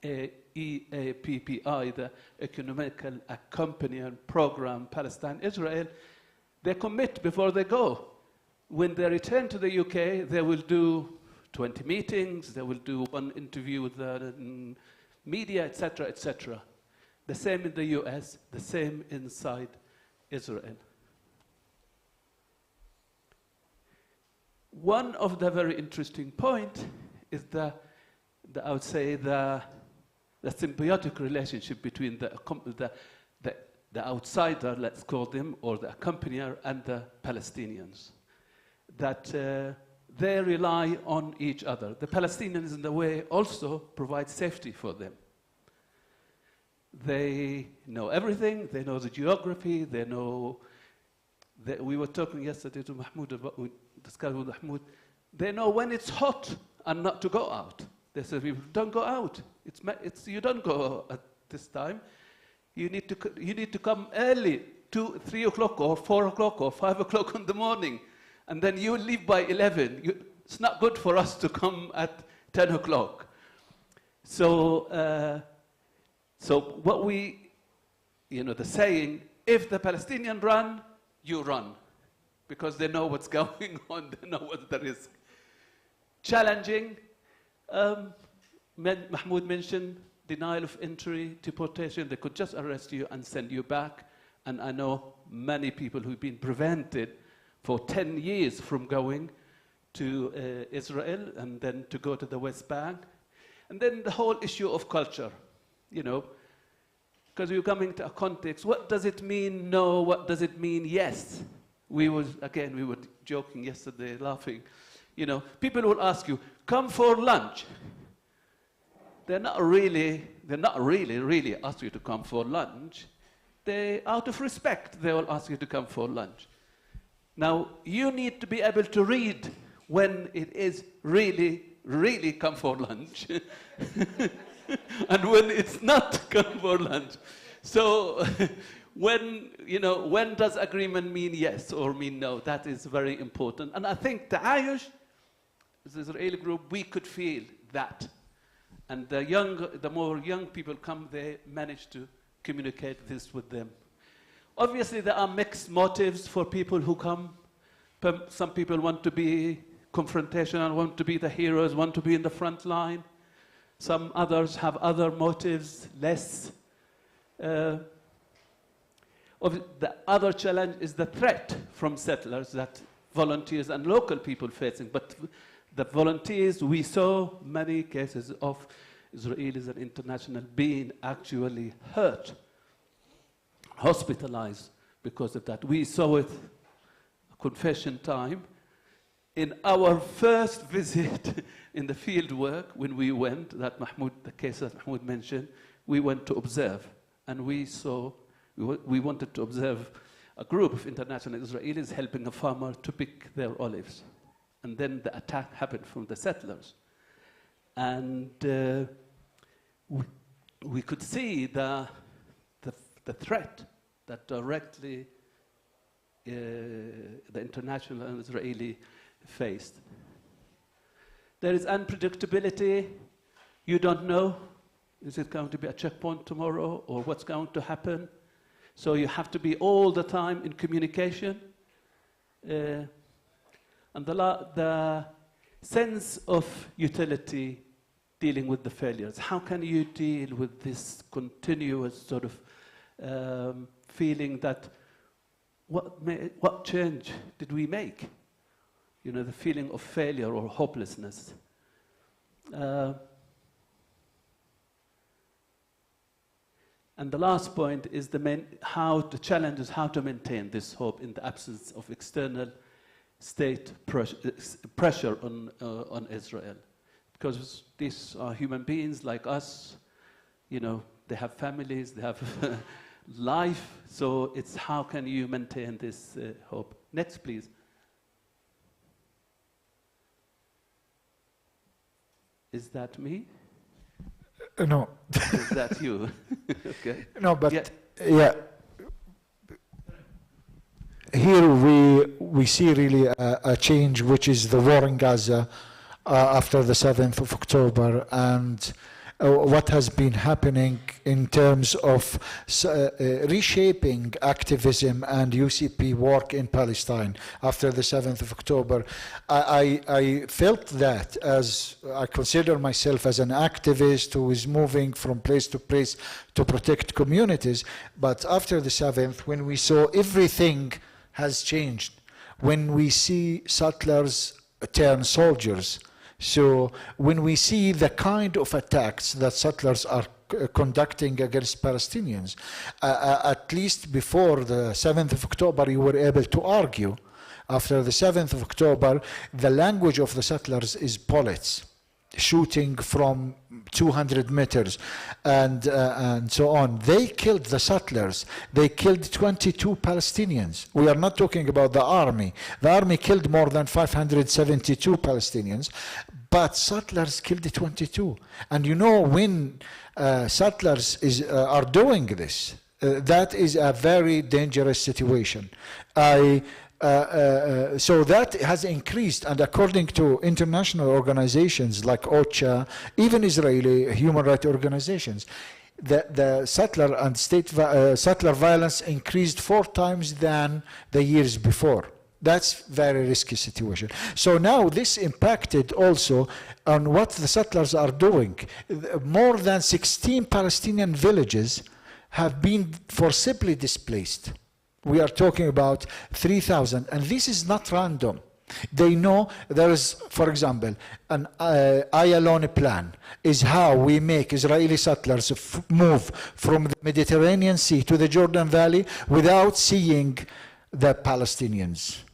Speaker 6: EAPPI, the Economical Accompaniment Program, Palestine, Israel, they commit before they go. When they return to the UK, they will do 20 meetings, they will do one interview with the media, etc., etc. The same in the US, the same inside Israel. One of the very interesting point is I would say the symbiotic relationship between the outsider, let's call them, or the accompanier, and the Palestinians. That they rely on each other. The Palestinians, in a way, also provide safety for them. They know everything, they know the geography, they know. We were talking yesterday to Mahmoud about, we discussed with Mahmoud, they know when it's hot and not to go out. They say, don't go out. You don't go at this time. You need to come early, 2, 3 o'clock or 4 o'clock or 5 o'clock in the morning. And then you leave by 11. It's not good for us to come at 10 o'clock. So what the saying, if the Palestinians run, you run. Because they know what's going on, they know what's the risk. Challenging, Mahmoud mentioned denial of entry, deportation. They could just arrest you and send you back. And I know many people who've been prevented for 10 years from going to Israel and then to go to the West Bank. And then the whole issue of culture, because you're coming to a context, what does it mean no, what does it mean yes? We were joking yesterday, laughing. People will ask you, come for lunch. They're not really ask you to come for lunch. Out of respect, they will ask you to come for lunch. Now, you need to be able to read when it is really come for lunch and when it's not come for lunch. So when does agreement mean yes or mean no? That is very important. And I think the Ayush, the Israeli group, we could feel that. And the more young people come, they manage to communicate this with them. Obviously, there are mixed motives for people who come. Some people want to be confrontational, want to be the heroes, want to be in the front line. Some others have other motives, less. The other challenge is the threat from settlers that volunteers and local people facing. But the volunteers, we saw many cases of Israelis and international being actually hurt, hospitalized because of that. We saw it, confession time. In our first visit in the field work, when we went, the case that Mahmoud mentioned, we went to observe. And we wanted to observe a group of international Israelis helping a farmer to pick their olives. And then the attack happened from the settlers. And we could see the threat that directly the international and Israeli faced. There is unpredictability. You don't know, is it going to be a checkpoint tomorrow or what's going to happen? So you have to be all the time in communication. And the sense of utility dealing with the failures. How can you deal with this continuous sort of feeling that what change did we make? The feeling of failure or hopelessness. And the last point is the challenge is how to maintain this hope in the absence of external state pressure on Israel. Because these are human beings like us, they have families, they have life, so it's how can you maintain this hope. Next, please. Is that me?
Speaker 7: No.
Speaker 6: Is that you? Okay.
Speaker 7: No, but
Speaker 6: Yeah.
Speaker 7: yeah. here we see really a change, which is the war in Gaza after the 7th of October, and what has been happening in terms of reshaping activism and UCP work in Palestine after the 7th of October. I felt that, as I consider myself as an activist who is moving from place to place to protect communities, but after the 7th, when we saw everything has changed, when we see settlers turn soldiers, so when we see the kind of attacks that settlers are conducting against Palestinians, at least before the 7th of October, you were able to argue. After the 7th of October, the language of the settlers is bullets, shooting from 200 meters and so on. They killed the settlers. They killed 22 Palestinians. We are not talking about the army. The army killed more than 572 Palestinians, but settlers killed 22. And you know, when settlers are doing this, that is a very dangerous situation. So that has increased, and according to international organizations like OCHA, even Israeli human rights organizations, the settler and settler violence increased 4 times than the years before. That's very risky situation. So now this impacted also on what the settlers are doing. More than 16 Palestinian villages have been forcibly displaced. We are talking about 3,000, and this is not random. They know there is, for example, an Ayalon plan is how we make Israeli settlers move from the Mediterranean Sea to the Jordan Valley without seeing the Palestinians.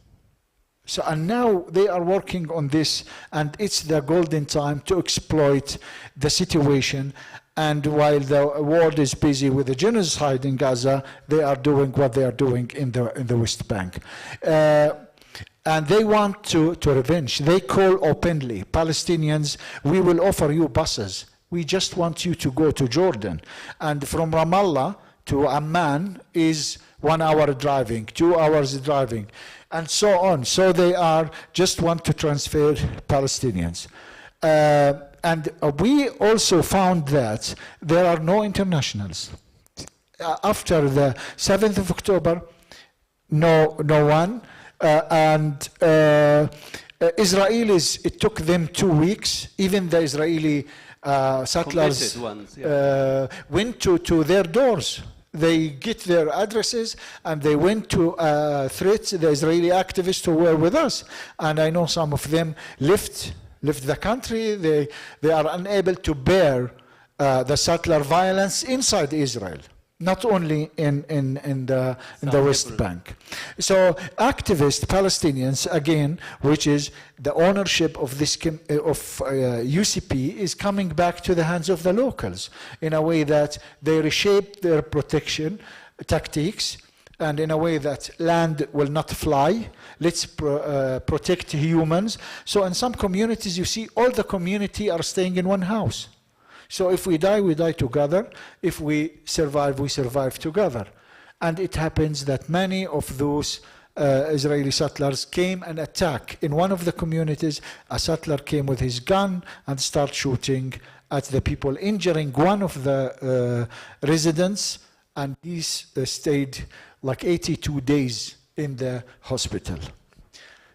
Speaker 7: So, and now they are working on this, and it's the golden time to exploit the situation. And while the world is busy with the genocide in Gaza, they are doing what they are doing in the West Bank. And they want to revenge. They call openly, Palestinians, we will offer you buses. We just want you to go to Jordan. And from Ramallah to Amman is 1 hour driving, 2 hours driving, and so on. So they are just want to transfer Palestinians. And we also found that there are no internationals. After the 7th of October, no one. Israelis, it took them 2 weeks. Even the Israeli settlers
Speaker 6: ones, yeah.
Speaker 7: went to their doors. They get their addresses, and they went to threat the Israeli activists who were with us. And I know some of them left the country. They are unable to bear the settler violence inside Israel, not only in the West Bank. So activist Palestinians, again, which is the ownership of this UCP, is coming back to the hands of the locals in a way that they reshape their protection tactics, and in a way that land will not fly. Let's protect humans. So in some communities, you see all the community are staying in one house. So if we die together. If we survive together. And it happens that many of those Israeli settlers came and attacked. In one of the communities, a settler came with his gun and started shooting at the people, injuring one of the residents, and these stayed like 82 days in the hospital.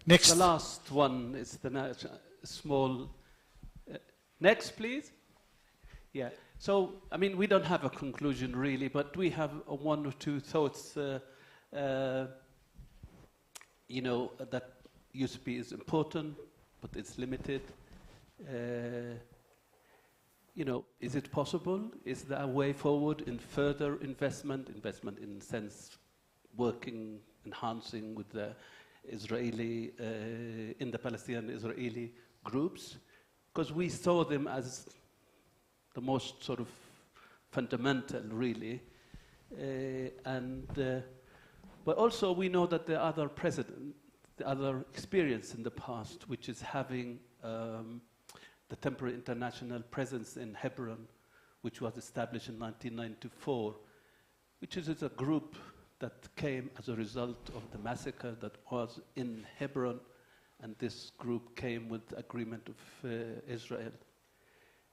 Speaker 7: Next.
Speaker 6: The last one is the small... next, please. Yeah. So, I mean, we don't have a conclusion really, but we have 1 or 2 thoughts. You know, that UCP is important, but it's limited. You know, is it possible? Is there a way forward in further investment in the sense working, enhancing with the Israeli, in the Palestinian-Israeli groups? Because we saw them as the most sort of fundamental, really. But also we know that the other experience in the past, which is having the temporary international presence in Hebron, which was established in 1994, which is a group that came as a result of the massacre that was in Hebron, and this group came with the agreement of Israel.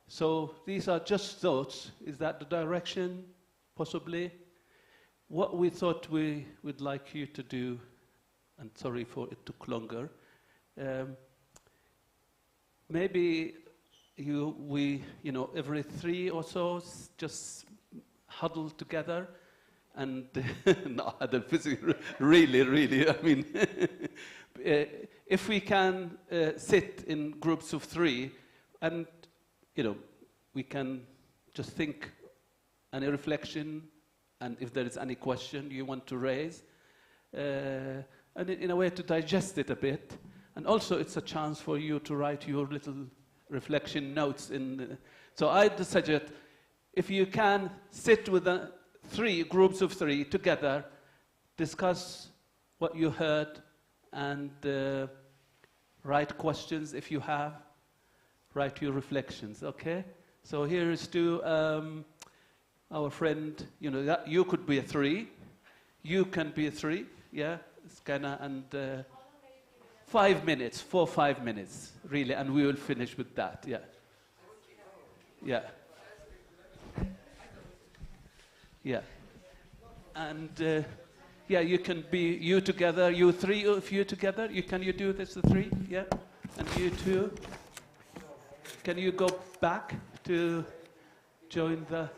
Speaker 6: So these are just thoughts. Is that the direction? Possibly. What we thought we would like you to do, and sorry for it took longer, maybe we every 3 or so just huddle together and no, really, I mean, if we can sit in groups of 3 and we can just think any reflection, and if there is any question you want to raise, and in a way to digest it a bit. And also it's a chance for you to write your little reflection notes so I suggest if you can sit with 3 groups of 3 together, discuss what you heard, and write questions if you have, write your reflections, okay? So here is to our friend, you could be a 3, you can be a 3, yeah, Skana, and 5 minutes, 4-5 minutes, really, and we will finish with that, yeah. Yeah. Yeah. And yeah, you can be you together, you 3 of you together. Can you do this, the 3? Yeah. And you 2. Can you go back to join the?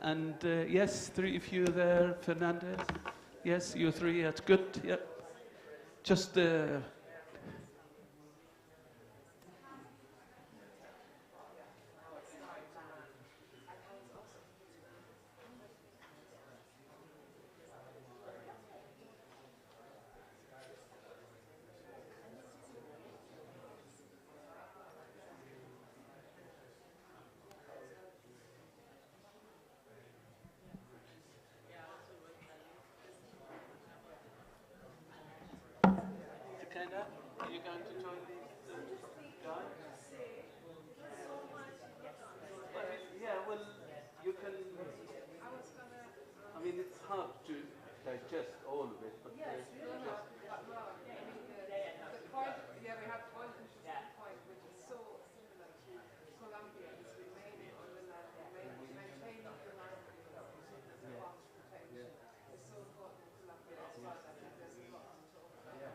Speaker 6: And yes, 3 of you there, Fernandez. Yes, you 3. That's good. Yeah. Just. Are you going to join these guys? Yeah, well, you can. I mean, it's hard to digest all of it, but
Speaker 3: Yes, the point, we have one point which is so similar to Colombia, is remaining on the land, maintaining the land as a form of protection. It's so important in Colombia as well. I think there's a lot to talk about.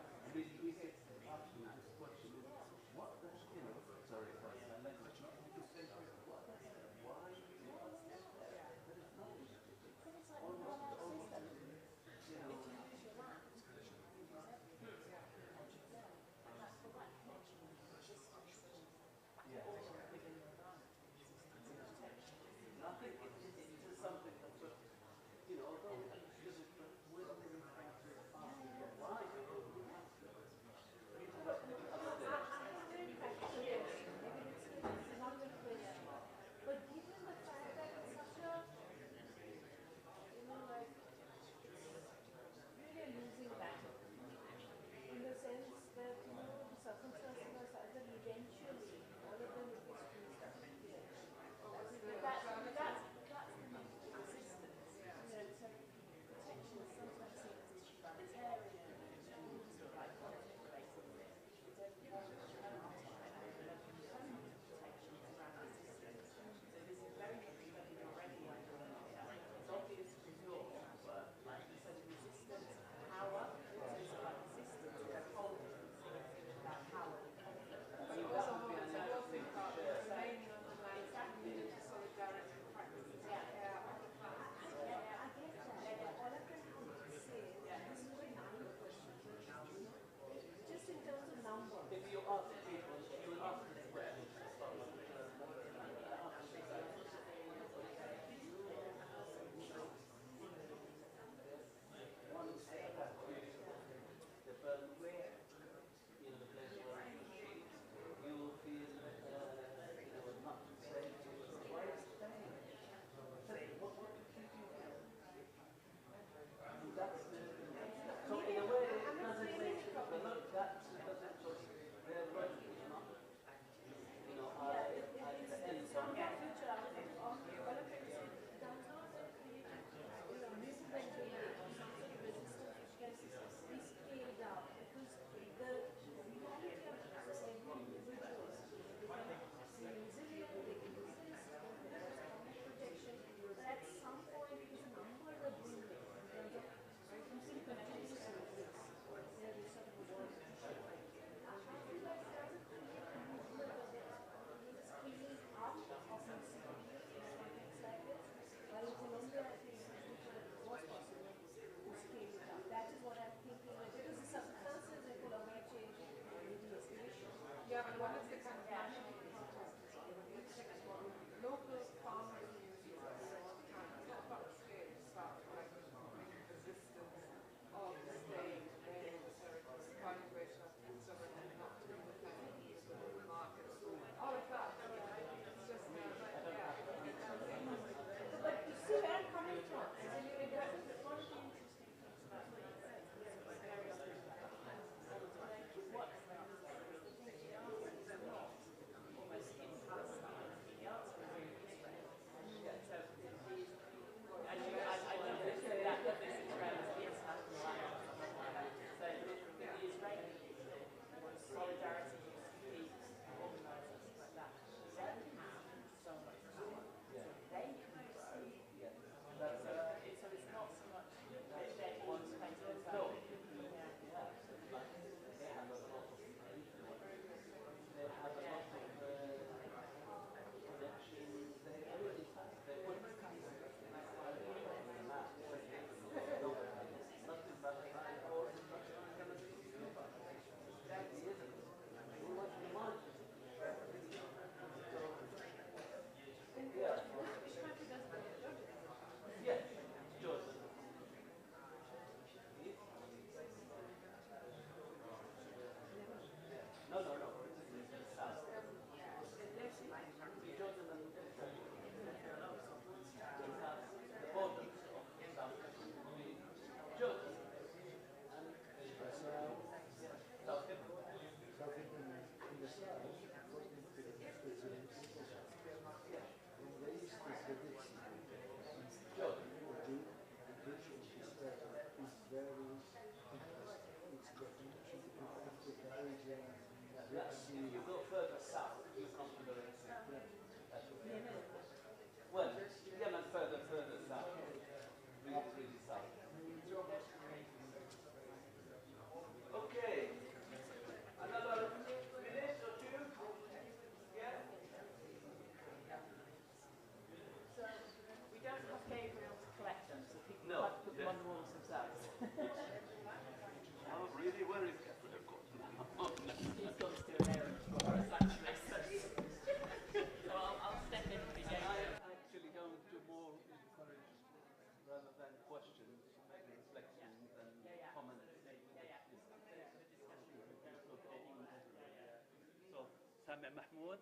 Speaker 5: Sami Mahmoud,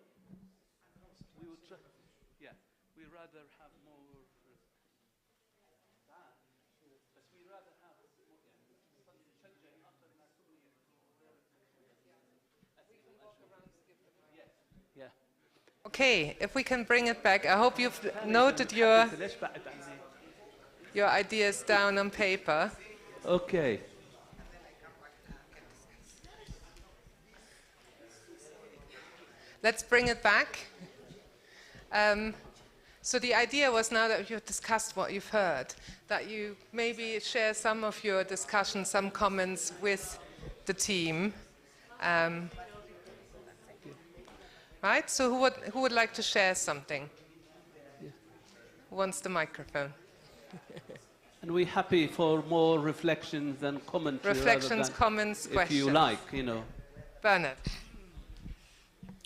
Speaker 5: we would try, yeah, we rather have more, but we rather have yeah.
Speaker 3: Okay, if we can bring it back. I hope you've noted your ideas down on paper.
Speaker 5: Okay.
Speaker 3: Let's bring it back. So the idea was, now that you've discussed what you've heard, that you maybe share some of your discussion, some comments with the team. Right? So who would like to share something? Who wants the microphone?
Speaker 5: And we're happy for more reflections and commentary.
Speaker 3: Reflections, comments,
Speaker 5: if
Speaker 3: questions.
Speaker 5: you like, you know.
Speaker 3: Bernard.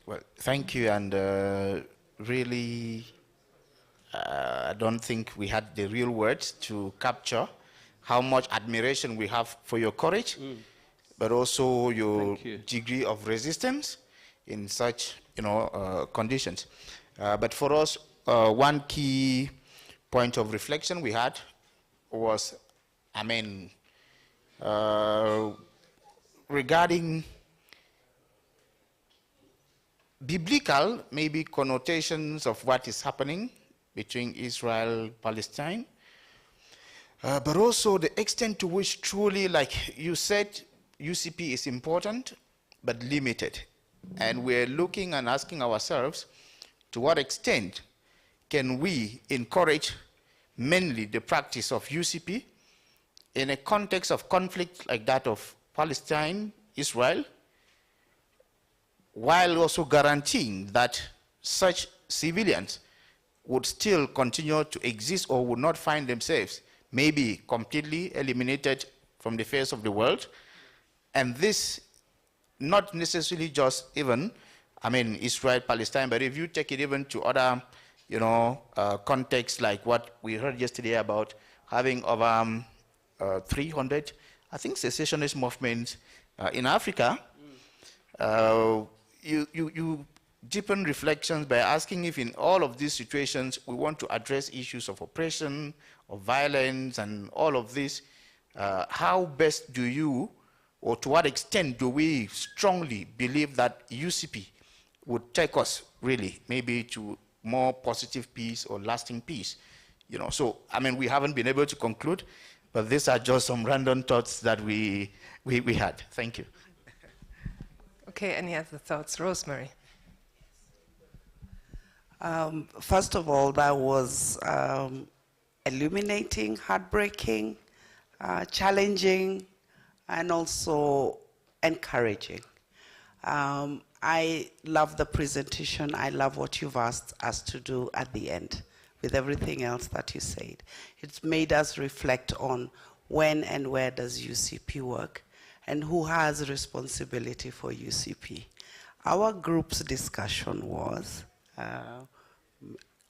Speaker 8: Well, thank you, and really, I don't think we had the real words to capture how much admiration we have for your courage, but also your degree of resistance in such, conditions. But for us, one key point of reflection we had was, regarding biblical, maybe, connotations of what is happening between Israel and Palestine, but also the extent to which truly, like you said, UCP is important, but limited. And we're looking and asking ourselves, to what extent can we encourage mainly the practice of UCP in a context of conflict like that of Palestine, Israel, while also guaranteeing that such civilians would still continue to exist or would not find themselves maybe completely eliminated from the face of the world. And this not necessarily just even, Israel, Palestine, but if you take it even to other, contexts like what we heard yesterday about having over 300, I think, secessionist movements in Africa, you deepen reflections by asking if in all of these situations we want to address issues of oppression, of violence, and all of this. How best do you, or to what extent do we strongly believe that UCP would take us really maybe to more positive peace or lasting peace? You know, so I mean, we haven't been able to conclude, but these are just some random thoughts that we had. Thank you.
Speaker 3: Okay, any other thoughts? Rosemary.
Speaker 9: First of all, that was illuminating, heartbreaking, challenging, and also encouraging. I love the presentation. I love what you've asked us to do at the end with everything else that you said. It's made us reflect on when and where does UCP work and who has responsibility for UCP. Our group's discussion was, a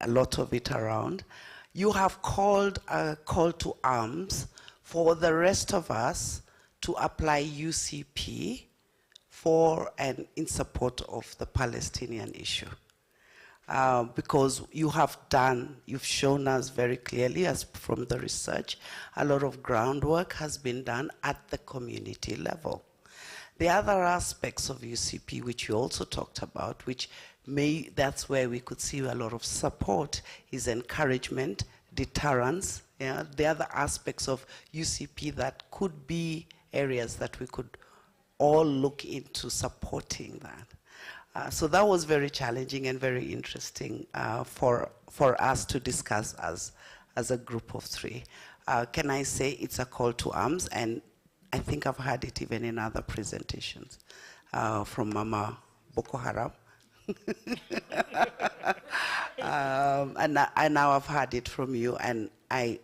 Speaker 9: lot of it around, you have called a call to arms for the rest of us to apply UCP for and in support of the Palestinian issue. Because you've shown us very clearly, as from the research, a lot of groundwork has been done at the community level. The other aspects of UCP, which you also talked about, that's where we could see a lot of support, is encouragement, deterrence. Yeah? The other aspects of UCP that could be areas that we could all look into supporting that. So that was very challenging and very interesting for us to discuss as a group of three. Can I say it's a call to arms? And I think I've heard it even in other presentations from Mama Boko Haram. And now I've heard it from you, and I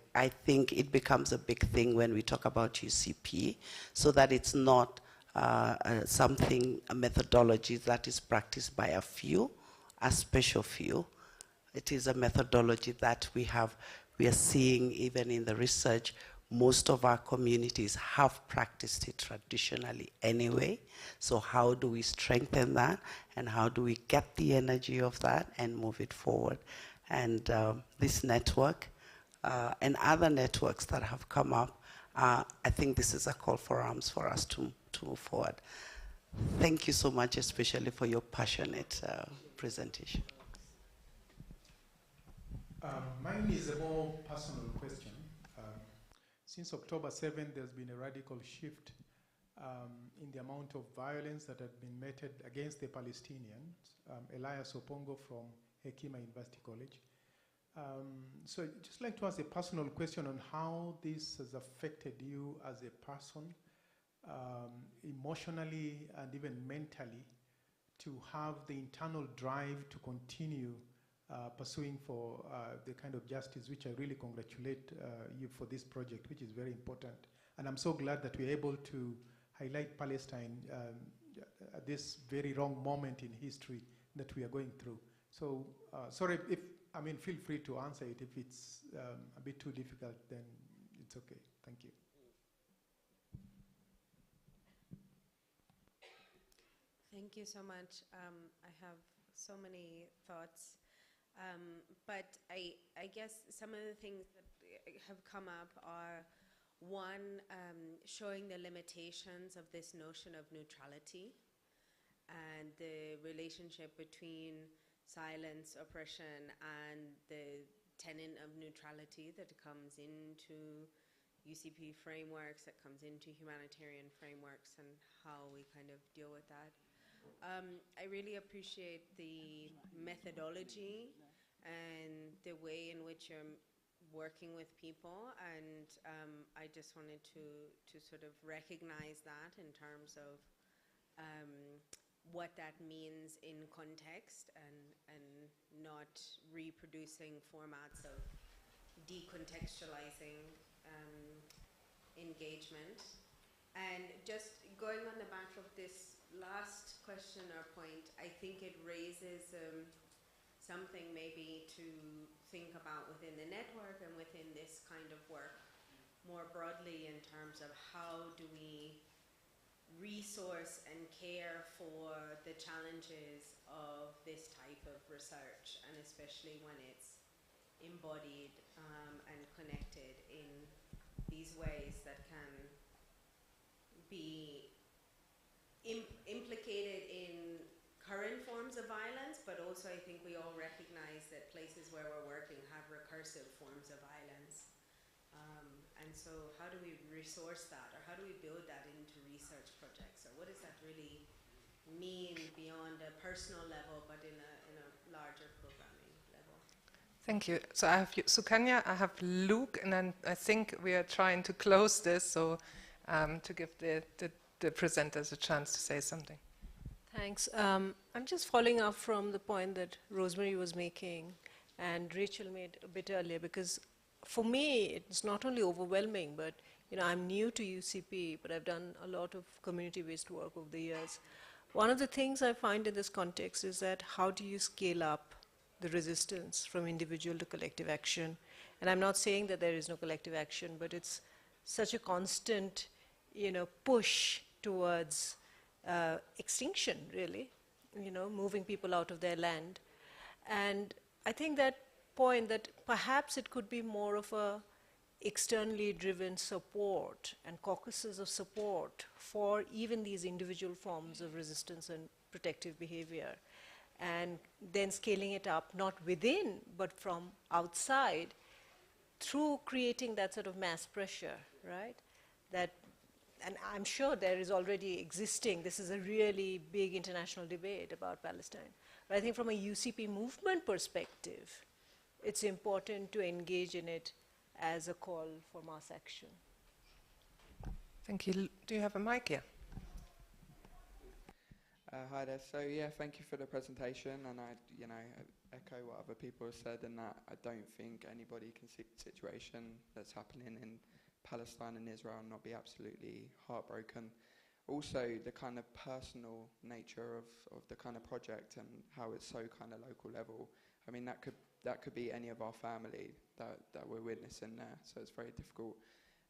Speaker 9: think it becomes a big thing when we talk about UCP, so that it's not a methodology that is practiced by a few, a special few. It is a methodology that we are seeing even in the research. Most of our communities have practiced it traditionally anyway. So how do we strengthen that, and how do we get the energy of that and move it forward? And this network and other networks that have come up, I think this is a call for arms for us to move forward. Thank you so much, especially for your passionate presentation.
Speaker 10: Mine is a more personal question. Since October 7th, there's been a radical shift in the amount of violence that had been meted against the Palestinians. Elias Opongo from Hekima University College. So I'd just like to ask a personal question on how this has affected you as a person, emotionally and even mentally, to have the internal drive to continue pursuing for the kind of justice, which I really congratulate you for this project, which is very important. And I'm so glad that we're able to highlight Palestine at this very wrong moment in history that we are going through. So sorry if, feel free to answer it. If it's a bit too difficult, then it's okay. Thank you.
Speaker 11: Thank you so much. I have so many thoughts. But I guess some of the things that have come up are, one, showing the limitations of this notion of neutrality and the relationship between silence, oppression, and the tenet of neutrality that comes into UCP frameworks, that comes into humanitarian frameworks, and how we kind of deal with that. I really appreciate the methodology and the way in which you're working with people, and I just wanted to sort of recognize that in terms of what that means in context, and not reproducing formats of decontextualizing engagement. And just going on the back of this last question or point, I think it raises something maybe to think about within the network and within this kind of work more broadly, in terms of how do we resource and care for the challenges of this type of research, and especially when it's embodied and connected in these ways that can be implicated in current forms of violence, but also I think we all recognize that places where we're working have recursive forms of violence. And so how do we resource that, or how do we build that into research projects, or what does that really mean beyond a personal level, but in a larger programming level?
Speaker 3: Thank you. So I have Sukanya, I have Luke, and then I think we are trying to close this, so to give the presenters a chance to say something.
Speaker 12: Thanks. I'm just following up from the point that Rosemary was making and Rachel made a bit earlier, because for me, it's not only overwhelming, but I'm new to UCP, but I've done a lot of community-based work over the years. One of the things I find in this context is that how do you scale up the resistance from individual to collective action? And I'm not saying that there is no collective action, but it's such a constant, push towards extinction, really, moving people out of their land. And I think that point that perhaps it could be more of a externally driven support and caucuses of support for even these individual forms of resistance and protective behavior, and then scaling it up not within but from outside through creating that sort of mass pressure, right? And I'm sure there is already existing, this is a really big international debate about Palestine. But I think from a UCP movement perspective, it's important to engage in it as a call for mass action.
Speaker 3: Thank you. Do you have a mic here?
Speaker 13: Hi there. So yeah, thank you for the presentation, and I echo what other people have said, in that I don't think anybody can see the situation that's happening in Palestine and Israel and not be absolutely heartbroken. Also, the kind of personal nature of the kind of project and how it's so kind of local level. I mean, that could be any of our family that we're witnessing there, so it's very difficult.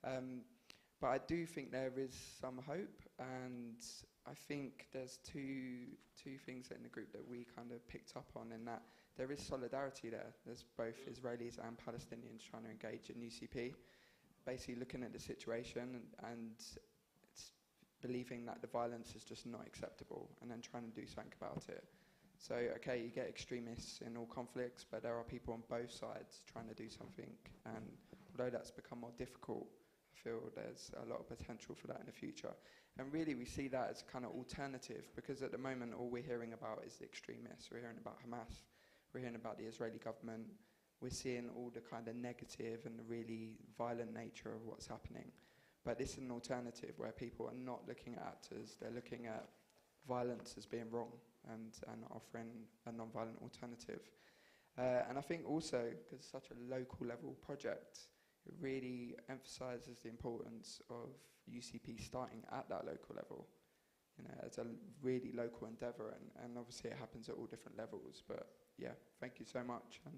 Speaker 13: But I do think there is some hope, and I think there's two things in the group that we kind of picked up on, in that there is solidarity there. There's both Israelis and Palestinians trying to engage in UCP, basically looking at the situation and believing that the violence is just not acceptable, and then trying to do something about it. So, okay, you get extremists in all conflicts, but there are people on both sides trying to do something, and although that's become more difficult, I feel there's a lot of potential for that in the future. And really we see that as a kind of alternative, because at the moment all we're hearing about is the extremists. We're hearing about Hamas, we're hearing about the Israeli government, we're seeing all the kind of negative and the really violent nature of what's happening. But this is an alternative where people are not looking at actors, they're looking at violence as being wrong, and offering a non-violent alternative. And I think also, because it's such a local level project, it really emphasises the importance of UCP starting at that local level. It's a really local endeavour, and obviously it happens at all different levels. But yeah, thank you so much, and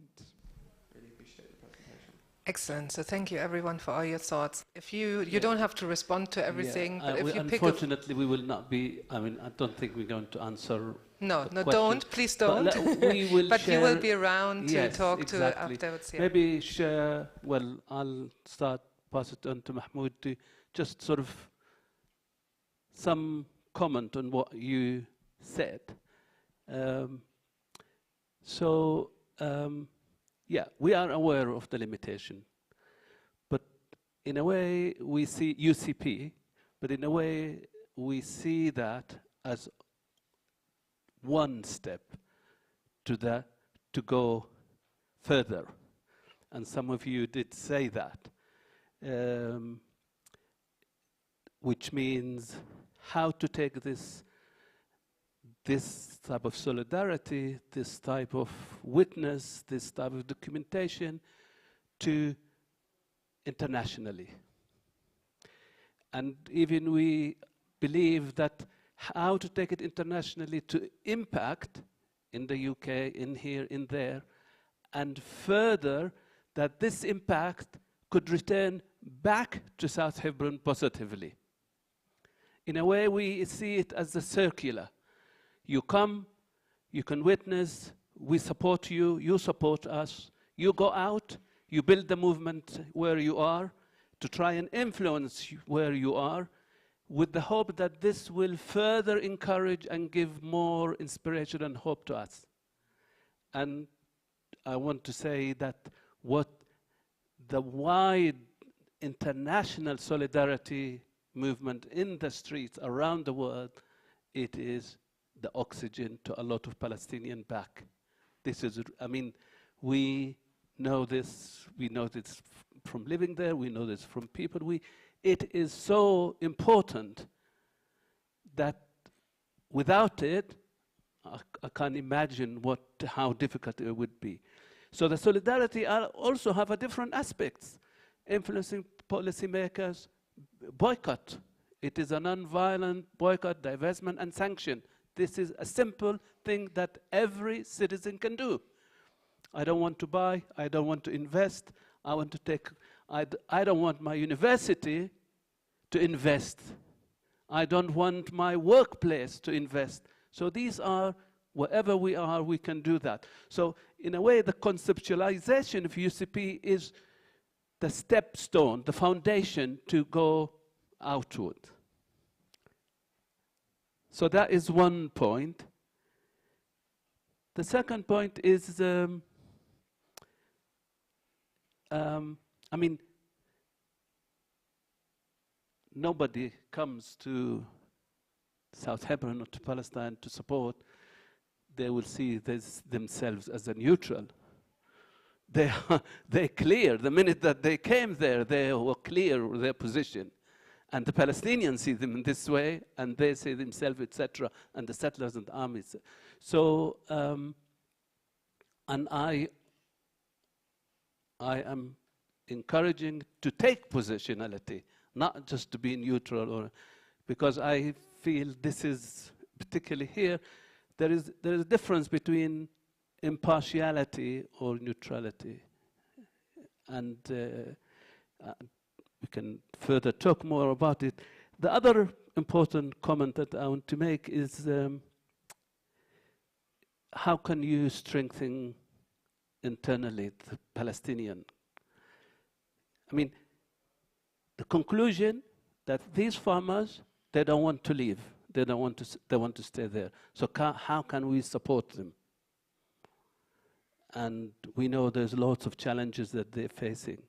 Speaker 13: really appreciate the presentation.
Speaker 3: Excellent. So thank you everyone for all your thoughts. If you don't have to respond to everything, but if you pick up...
Speaker 6: Unfortunately, we will not be, I don't think we're going to answer.
Speaker 3: No, don't, please don't.
Speaker 6: But we will
Speaker 3: but
Speaker 6: share,
Speaker 3: you will be around to talk
Speaker 6: exactly.
Speaker 3: to afterwards. Yeah.
Speaker 6: Maybe share, I'll pass it on to Mahmoud to just sort of some comment on what you said. Yeah, we are aware of the limitation, but in a way we see UCP, but in a way we see that as one step to go further, and some of you did say that, which means how to take this type of solidarity, this type of witness, this type of documentation to internationally. And even we believe that how to take it internationally to impact in the UK, in here, in there, and further that this impact could return back to South Hebron positively. In a way, we see it as a circular. You come, you can witness, we support you, you support us, you go out, you build the movement where you are to try and influence where you are, with the hope that this will further encourage and give more inspiration and hope to us. And I want to say that what the wide international solidarity movement in the streets around the world, it is the oxygen to a lot of Palestinian back. This is, I mean, we know this from living there, we know this from people. It is so important that without it, I can't imagine how difficult it would be. So the solidarity also have a different aspects, influencing policymakers, boycott. It is a non-violent boycott, divestment, and sanction. This is a simple thing that every citizen can do. I don't want to buy, I don't want to invest, I want to take, I don't want my university to invest. I don't want my workplace to invest. So these are, wherever we are, we can do that. So in a way, the conceptualization of UCP is the stepstone, the foundation to go outward. So that is one point. The second point is, I mean, nobody comes to South Hebron or to Palestine to support. They will see themselves as a neutral. They're clear. The minute that they came there, they were clear with their position. And the Palestinians see them in this way, and they see themselves, etc., and the settlers and the armies. So, and I am encouraging to take positionality, not just to be neutral, or because I feel this is, particularly here, there is a difference between impartiality or neutrality. And we can further talk more about it. The other important comment that I want to make is how can you strengthen internally the Palestinian? I mean, the conclusion that these farmers, they don't want to leave. They want to stay there. So how can we support them? And we know there's lots of challenges that they're facing.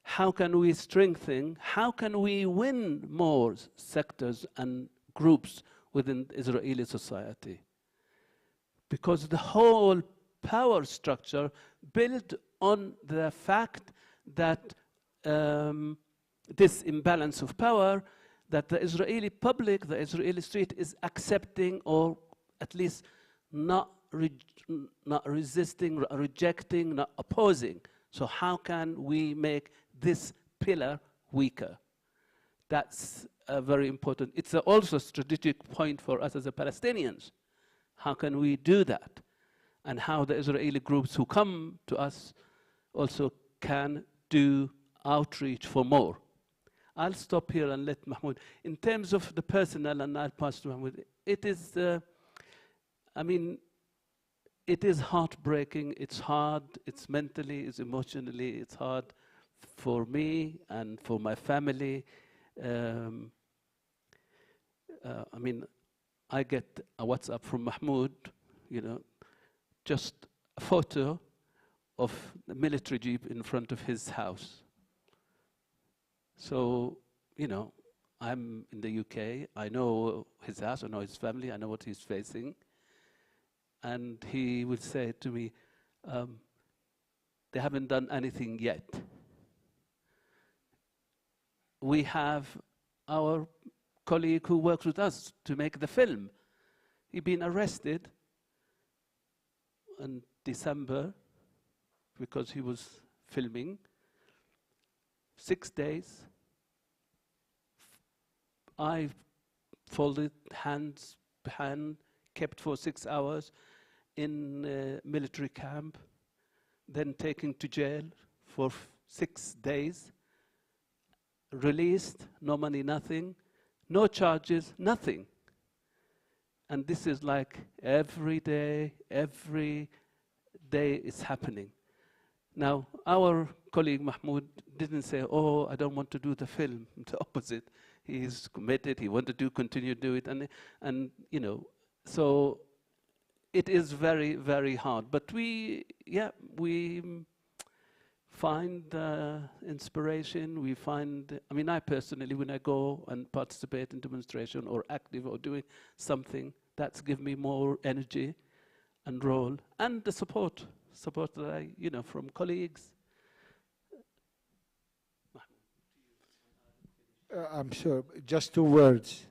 Speaker 6: How can we strengthen, how can we win more sectors and groups within Israeli society? Because the whole power structure built on the fact that this imbalance of power, that the Israeli public, the Israeli street is accepting, or at least not resisting, rejecting, not opposing. So how can we make this pillar weaker? That's very important. It's also a strategic point for us as Palestinians. How can we do that? And how the Israeli groups who come to us also can do outreach for more. I'll stop here and let Mahmoud. In terms of the personal, and I'll pass to Mahmoud, it is, I mean, it is heartbreaking, it's hard, it's mentally, it's emotionally, it's hard for me and for my family. I mean, I get a WhatsApp from Mahmoud, you know, just a photo of the military jeep in front of his house. So, you know, I'm in the UK, I know his house, I know his family, I know what he's facing. And he would say to me, they haven't done anything yet. We have our colleague who works with us to make the film. He'd been arrested in December because he was filming. 6 days. I folded hands behind, kept for 6 hours in a military camp, then taken to jail for 6 days, released, no money, nothing. no charges, nothing. And this is like every day it's happening. Now, our colleague Mahmoud didn't say, oh, I don't want to do the film. The opposite. He's committed, he wanted to continue to do it, and you know, so it is very, very hard. But we find inspiration, we find, I mean, I personally, when I go and participate in demonstration or active or doing something, that's given me more energy and role, and the support that I, you know, from colleagues.
Speaker 7: I'm sure, just 2 words.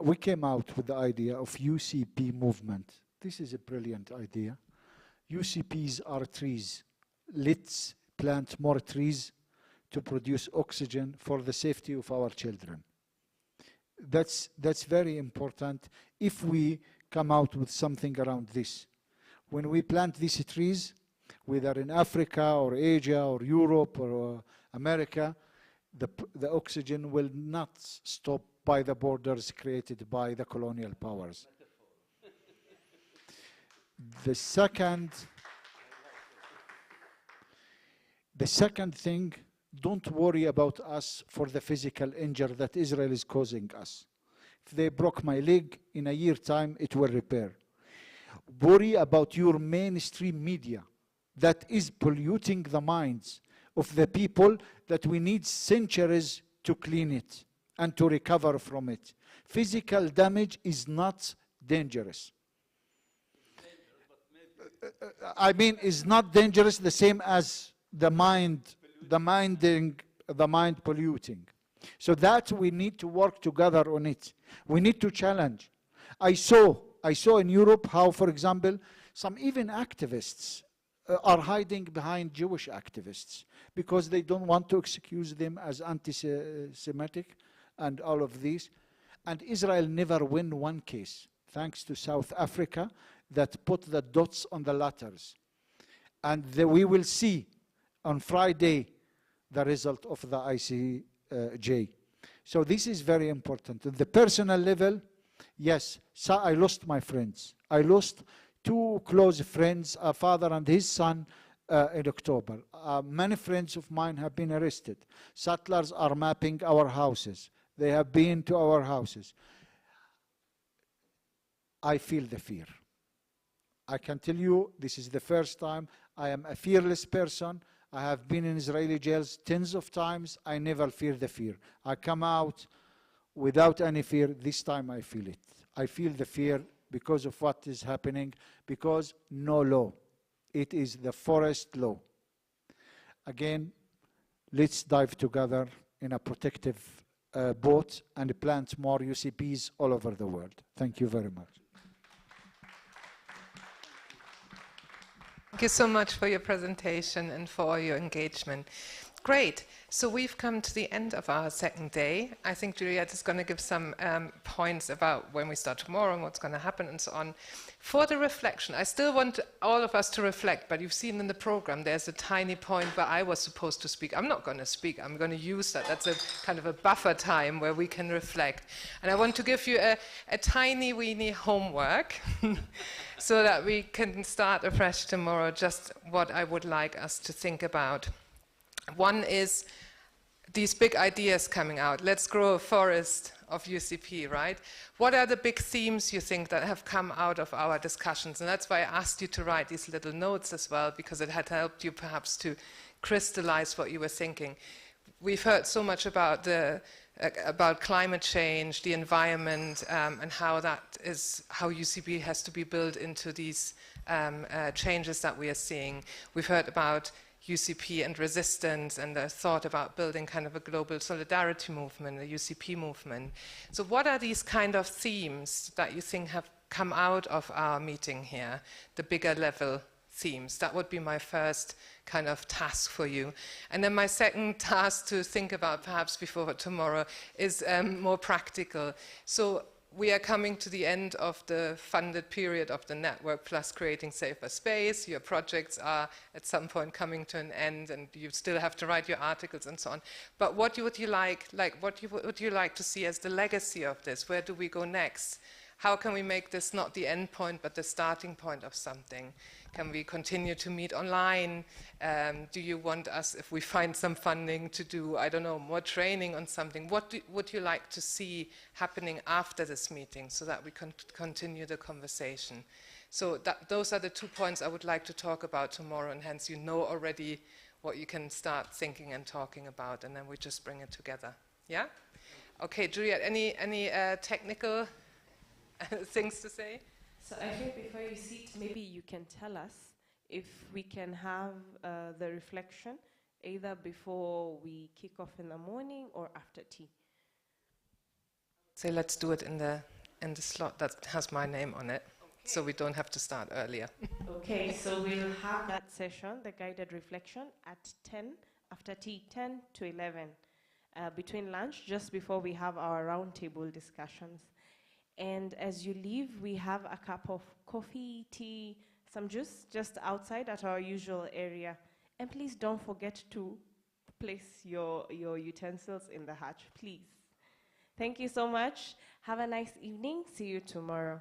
Speaker 7: We came out with the idea of UCP movement. This is a brilliant idea. UCPs are trees. Let's plant more trees to produce oxygen for the safety of our children. That's very important if we come out with something around this. When we plant these trees, whether in Africa or Asia or Europe or America, the oxygen will not stop by the borders created by the colonial powers. The second thing, don't worry about us for the physical injury that Israel is causing us. If they broke my leg, in a year time, it will repair. Worry about your mainstream media that is polluting the minds of the people that we need centuries to clean it and to recover from it. Physical damage is not dangerous. I mean, it's not dangerous the same as the mind polluting. So that we need to work together on it. We need to challenge. I saw in Europe how, for example, some even activists are hiding behind Jewish activists because they don't want to excuse them as anti-Semitic and all of these. And Israel never win one case, thanks to South Africa that put the dots on the letters. And we will see on Friday the result of the ICJ. So this is very important. At the personal level, yes, so I lost my friends. I lost 2 close friends, a father and his son, in October. Many friends of mine have been arrested. Settlers are mapping our houses. They have been to our houses. I feel the fear. I can tell you, this is the first time. I am a fearless person. I have been in Israeli jails tens of times. I never fear the fear. I come out without any fear. This time I feel it. I feel the fear because of what is happening, because no law. It is the forest law. Again, let's dive together in a protective boat and plant more UCPs all over the world. Thank you very much.
Speaker 3: Thank you so much for your presentation and for your engagement. Great. So we've come to the end of our second day. I think Juliet is going to give some points about when we start tomorrow and what's going to happen and so on. For the reflection, I still want all of us to reflect, but you've seen in the program there's a tiny point where I was supposed to speak. I'm not going to speak. I'm going to use that. That's a kind of a buffer time where we can reflect. And I want to give you a tiny weeny homework so that we can start afresh tomorrow, just what I would like us to think about. One is these big ideas coming out. Let's grow a forest of UCP, right? What are the big themes you think that have come out of our discussions? And that's why I asked you to write these little notes as well, because it had helped you perhaps to crystallize what you were thinking. We've heard so much about about climate change, the environment, and how how UCP has to be built into these changes that we are seeing. We've heard about UCP and resistance and the thought about building kind of a global solidarity movement, a UCP movement. So what are these kind of themes that you think have come out of our meeting here, the bigger level themes? That would be my first kind of task for you. And then my second task to think about perhaps before tomorrow is more practical. So we are coming to the end of the funded period of the Network Plus Creating Safer Space. Your projects are at some point coming to an end, and you still have to write your articles and so on. But what would you like to see as the legacy of this? Where do we go next? How can we make this not the end point, but the starting point of something? Can we continue to meet online? Do you want us, if we find some funding, to do, I don't know, more training on something? What would you like to see happening after this meeting so that we can continue the conversation? So those are the 2 points I would like to talk about tomorrow, and hence you know already what you can start thinking and talking about, and then we just bring it together. Yeah? Okay, Juliet, any technical things to say?
Speaker 4: So I think before you sit, maybe you can tell us if we can have the reflection either before we kick off in the morning or after tea.
Speaker 3: So let's do it in the slot that has my name on it, so we don't have to start earlier.
Speaker 4: Okay, so we'll have that session, the guided reflection, at 10, after tea, 10 to 11, between lunch, just before we have our roundtable discussions. And as you leave, we have a cup of coffee, tea, some juice just outside at our usual area. And please don't forget to place your utensils in the hatch, please. Thank you so much. Have a nice evening. See you tomorrow.